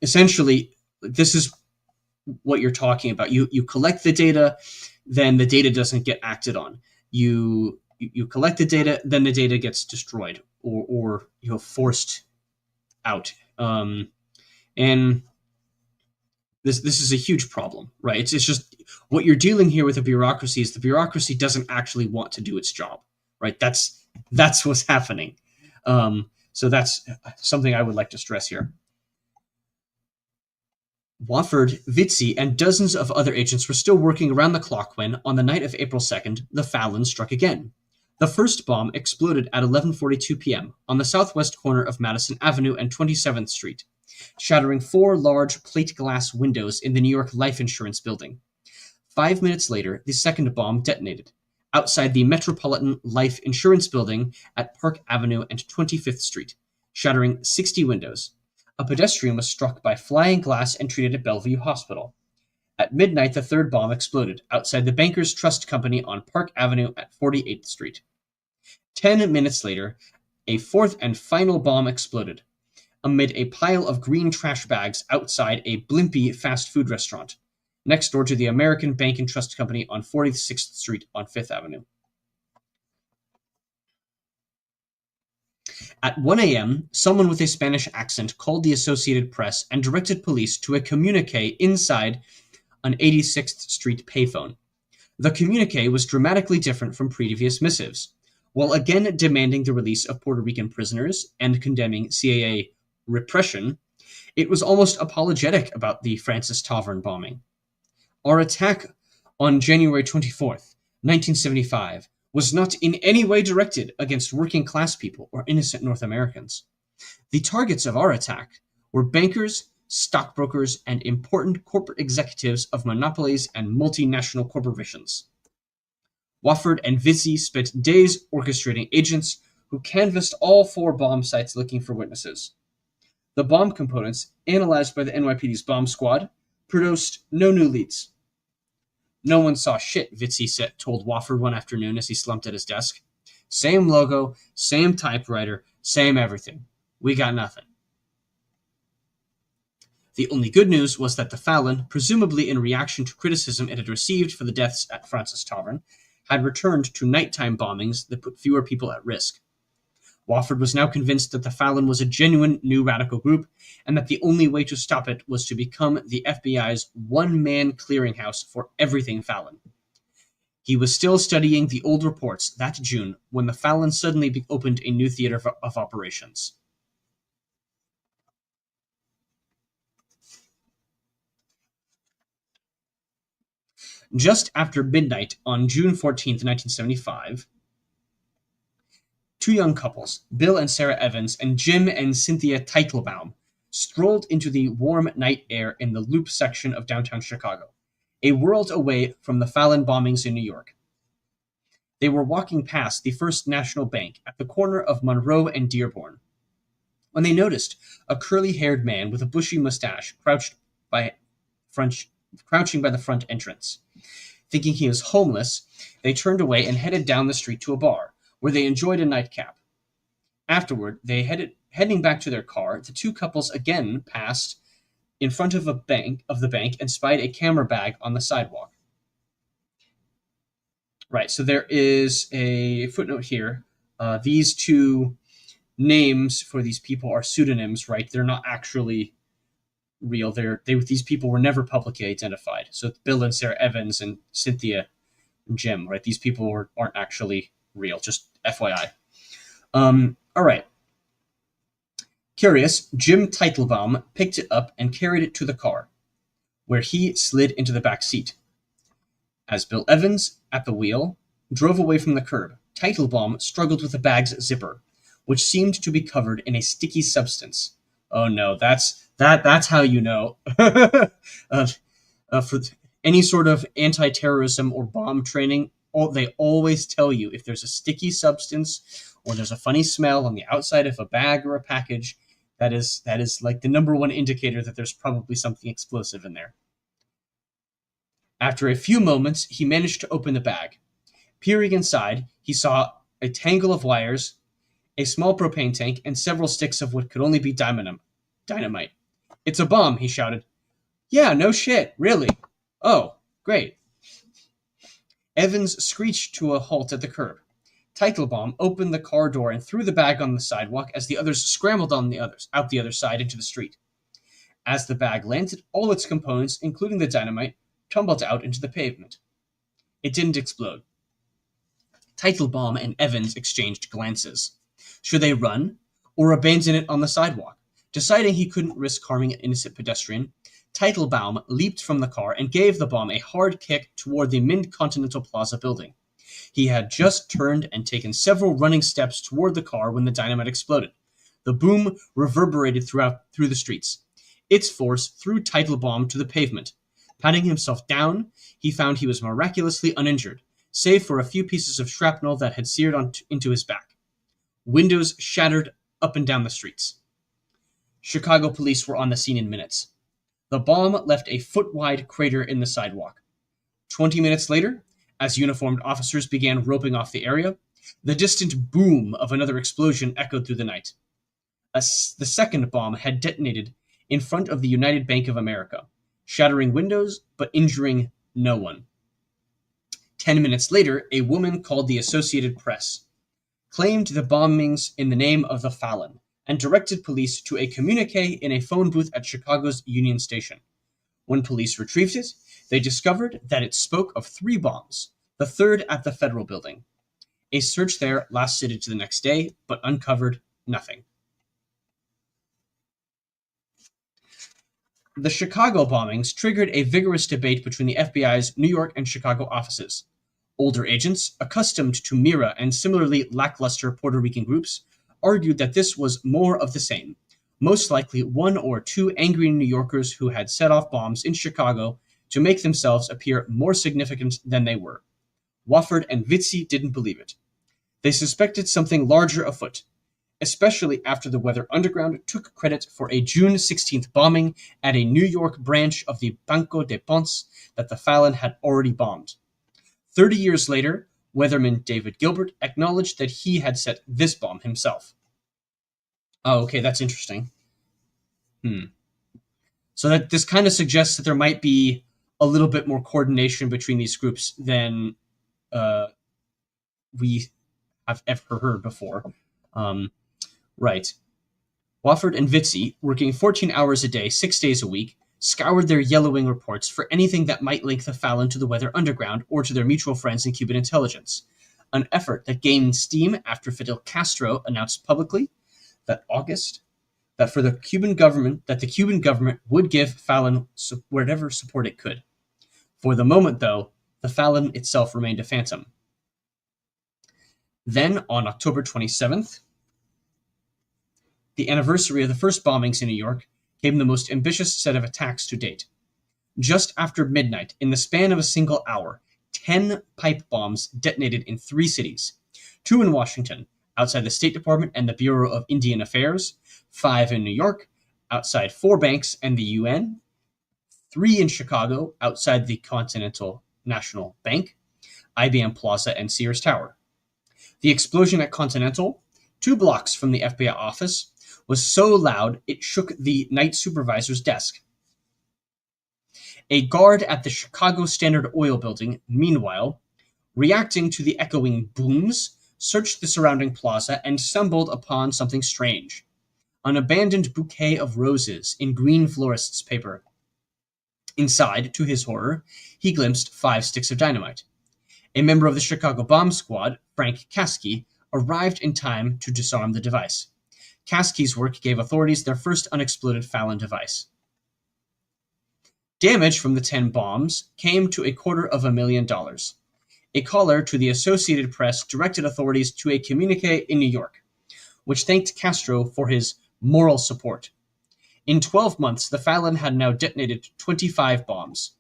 Speaker 1: essentially, this is what you're talking about. You collect the data, then the data doesn't get acted on. You collect the data, then the data gets destroyed or forced out. And this is a huge problem, right? It's just what you're dealing here with the bureaucracy is the bureaucracy doesn't actually want to do its job, right? That's what's happening. So that's something I would like to stress here. Wofford, Vitzi, and dozens of other agents were still working around the clock when, on the night of April 2nd, the Fallon struck again. The first bomb exploded at 11:42 p.m. on the southwest corner of Madison Avenue and 27th Street, shattering 4 large plate glass windows in the New York Life Insurance Building. 5 minutes later, the second bomb detonated, outside the Metropolitan Life Insurance Building at Park Avenue and 25th Street, shattering 60 windows. A pedestrian was struck by flying glass and treated at Bellevue Hospital. At midnight, the third bomb exploded outside the Bankers Trust Company on Park Avenue at 48th Street. 10 minutes later, a fourth and final bomb exploded amid a pile of green trash bags outside a Blimpie fast food restaurant, next door to the American Bank and Trust Company on 46th Street on Fifth Avenue. At 1 a.m., someone with a Spanish accent called the Associated Press and directed police to a communique inside an 86th Street payphone. The communique was dramatically different from previous missives. While again demanding the release of Puerto Rican prisoners and condemning CIA repression, it was almost apologetic about the Francis Tavern bombing. Our attack on January 24th, 1975, was not in any way directed against working class people or innocent North Americans. The targets of our attack were bankers, stockbrokers, and important corporate executives of monopolies and multinational corporations. Wofford and Vitzi spent days orchestrating agents who canvassed all 4 bomb sites looking for witnesses. The bomb components, analyzed by the NYPD's bomb squad, produced no new leads. No one saw shit, Vitzi told Wofford one afternoon as he slumped at his desk. Same logo, same typewriter, same everything. We got nothing. The only good news was that the Fallon, presumably in reaction to criticism it had received for the deaths at Francis Tavern, had returned to nighttime bombings that put fewer people at risk. Wofford was now convinced that the Fallon was a genuine new radical group, and that the only way to stop it was to become the FBI's one-man clearinghouse for everything Fallon. He was still studying the old reports that June when the Fallon suddenly opened a new theater of operations. Just after midnight on June 14, 1975, 2 young couples, Bill and Sarah Evans and Jim and Cynthia Teitelbaum, strolled into the warm night air in the Loop section of downtown Chicago, a world away from the Fallon bombings in New York. They were walking past the First National Bank at the corner of Monroe and Dearborn when they noticed a curly-haired man with a bushy mustache crouching by the front entrance. Thinking he was homeless, they turned away and headed down the street to a bar, where they enjoyed a nightcap. Afterward, heading back to their car, the 2 couples again passed in front of the bank and spied a camera bag on the sidewalk. Right, so there is a footnote here. These 2 names for these people are pseudonyms, right? They're not actually real. These people were never publicly identified. So Bill and Sarah Evans and Cynthia and Jim, right? These people aren't actually real, just FYI. All right. Curious, Jim Teitelbaum picked it up and carried it to the car, where he slid into the back seat. As Bill Evans, at the wheel, drove away from the curb, Teitelbaum struggled with the bag's zipper, which seemed to be covered in a sticky substance. Oh no, that's how you know. For any sort of anti-terrorism or bomb training, they always tell you if there's a sticky substance or there's a funny smell on the outside of a bag or a package, that is like the number one indicator that there's probably something explosive in there. After a few moments, he managed to open the bag. Peering inside, he saw a tangle of wires, a small propane tank, and several sticks of what could only be dynamite. "It's a bomb," he shouted. "Yeah, no shit, really? Oh, great." Evans screeched to a halt at the curb. Teitelbaum opened the car door and threw the bag on the sidewalk as the others scrambled out the other side into the street. As the bag landed, all its components, including the dynamite, tumbled out into the pavement. It didn't explode. Teitelbaum and Evans exchanged glances. Should they run or abandon it on the sidewalk? Deciding he couldn't risk harming an innocent pedestrian, Teitelbaum leaped from the car and gave the bomb a hard kick toward the Mid-Continental Plaza building. He had just turned and taken several running steps toward the car when the dynamite exploded. The boom reverberated through the streets. Its force threw Teitelbaum to the pavement. Patting himself down, he found he was miraculously uninjured, save for a few pieces of shrapnel that had seared into his back. Windows shattered up and down the streets. Chicago police were on the scene in minutes. The bomb left a foot-wide crater in the sidewalk. 20 minutes later, as uniformed officers began roping off the area, the distant boom of another explosion echoed through the night. The second bomb had detonated in front of the United Bank of America, shattering windows but injuring no one. 10 minutes later, a woman called the Associated Press, claimed the bombings in the name of the Fallon, and directed police to a communique in a phone booth at Chicago's Union Station. When police retrieved it, they discovered that it spoke of 3 bombs, the third at the Federal Building. A search there lasted into the next day, but uncovered nothing. The Chicago bombings triggered a vigorous debate between the FBI's New York and Chicago offices. Older agents, accustomed to Mira and similarly lackluster Puerto Rican groups, argued that this was more of the same, most likely 1 or 2 angry New Yorkers who had set off bombs in Chicago to make themselves appear more significant than they were. Wofford and Vitzi didn't believe it. They suspected something larger afoot, especially after the Weather Underground took credit for a June 16th bombing at a New York branch of the Banco de Ponce that the Fallon had already bombed. 30 years later, weatherman David Gilbert acknowledged that he had set this bomb himself. Oh, okay, that's interesting. So that this kind of suggests that there might be a little bit more coordination between these groups than we have ever heard before. Right. Wofford and Vitzi, working 14 hours a day, 6 days a week, scoured their yellowing reports for anything that might link the Fallon to the Weather Underground or to their mutual friends in Cuban intelligence, an effort that gained steam after Fidel Castro announced publicly that the Cuban government would give Fallon whatever support it could. For the moment, though, the Fallon itself remained a phantom. Then, on October 27th, the anniversary of the first bombings in New York, came the most ambitious set of attacks to date. Just after midnight, in the span of a single hour, 10 pipe bombs detonated in 3 cities. 2 in Washington, outside the State Department and the Bureau of Indian Affairs, 5 in New York, outside 4 banks and the UN, 3 in Chicago, outside the Continental National Bank, IBM Plaza, and Sears Tower. The explosion at Continental, 2 blocks from the FBI office, was so loud it shook the night supervisor's desk. A guard at the Chicago Standard Oil building, meanwhile, reacting to the echoing booms, searched the surrounding plaza and stumbled upon something strange. An abandoned bouquet of roses in green florist's paper. Inside, to his horror, he glimpsed 5 sticks of dynamite. A member of the Chicago bomb squad, Frank Caskey, arrived in time to disarm the device. Caskey's work gave authorities their first unexploded Fallon device. Damage from the 10 bombs came to $250,000. A caller to the Associated Press directed authorities to a communique in New York, which thanked Castro for his moral support. In 12 months, the Fallon had now detonated 25 bombs.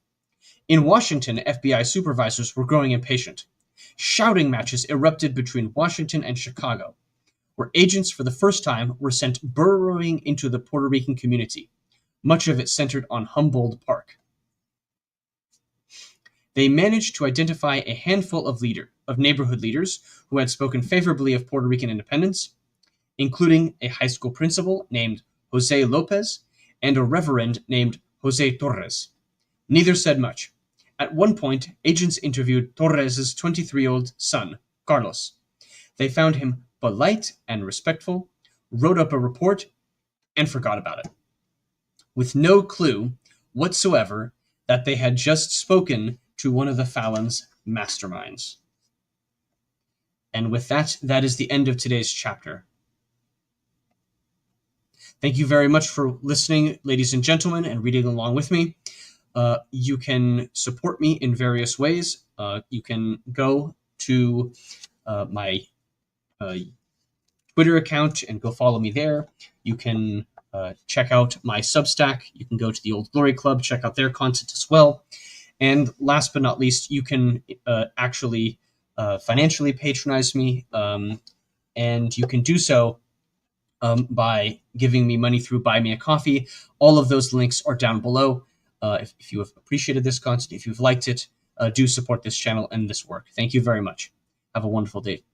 Speaker 1: In Washington, FBI supervisors were growing impatient. Shouting matches erupted between Washington and Chicago, where agents for the first time were sent burrowing into the Puerto Rican community, much of it centered on Humboldt Park. They managed to identify a handful of neighborhood leaders who had spoken favorably of Puerto Rican independence. including a high school principal named Jose Lopez and a reverend named Jose Torres. Neither said much. At one point, agents interviewed Torres' 23-year-old son, Carlos. They found him polite and respectful, wrote up a report, and forgot about it, with no clue whatsoever that they had just spoken to one of the Fallon's masterminds. And with that, that is the end of today's chapter. Thank you very much for listening, ladies and gentlemen, and reading along with me. You can support me in various ways. You can go to my Twitter account and go follow me there. You can check out my Substack. You can go to the Old Glory Club, check out their content as well. And last but not least, you can actually financially patronize me, and you can do so by giving me money through Buy Me a Coffee. All of those links are down below. If you have appreciated this content, if you've liked it, do support this channel and this work. Thank you very much. Have a wonderful day.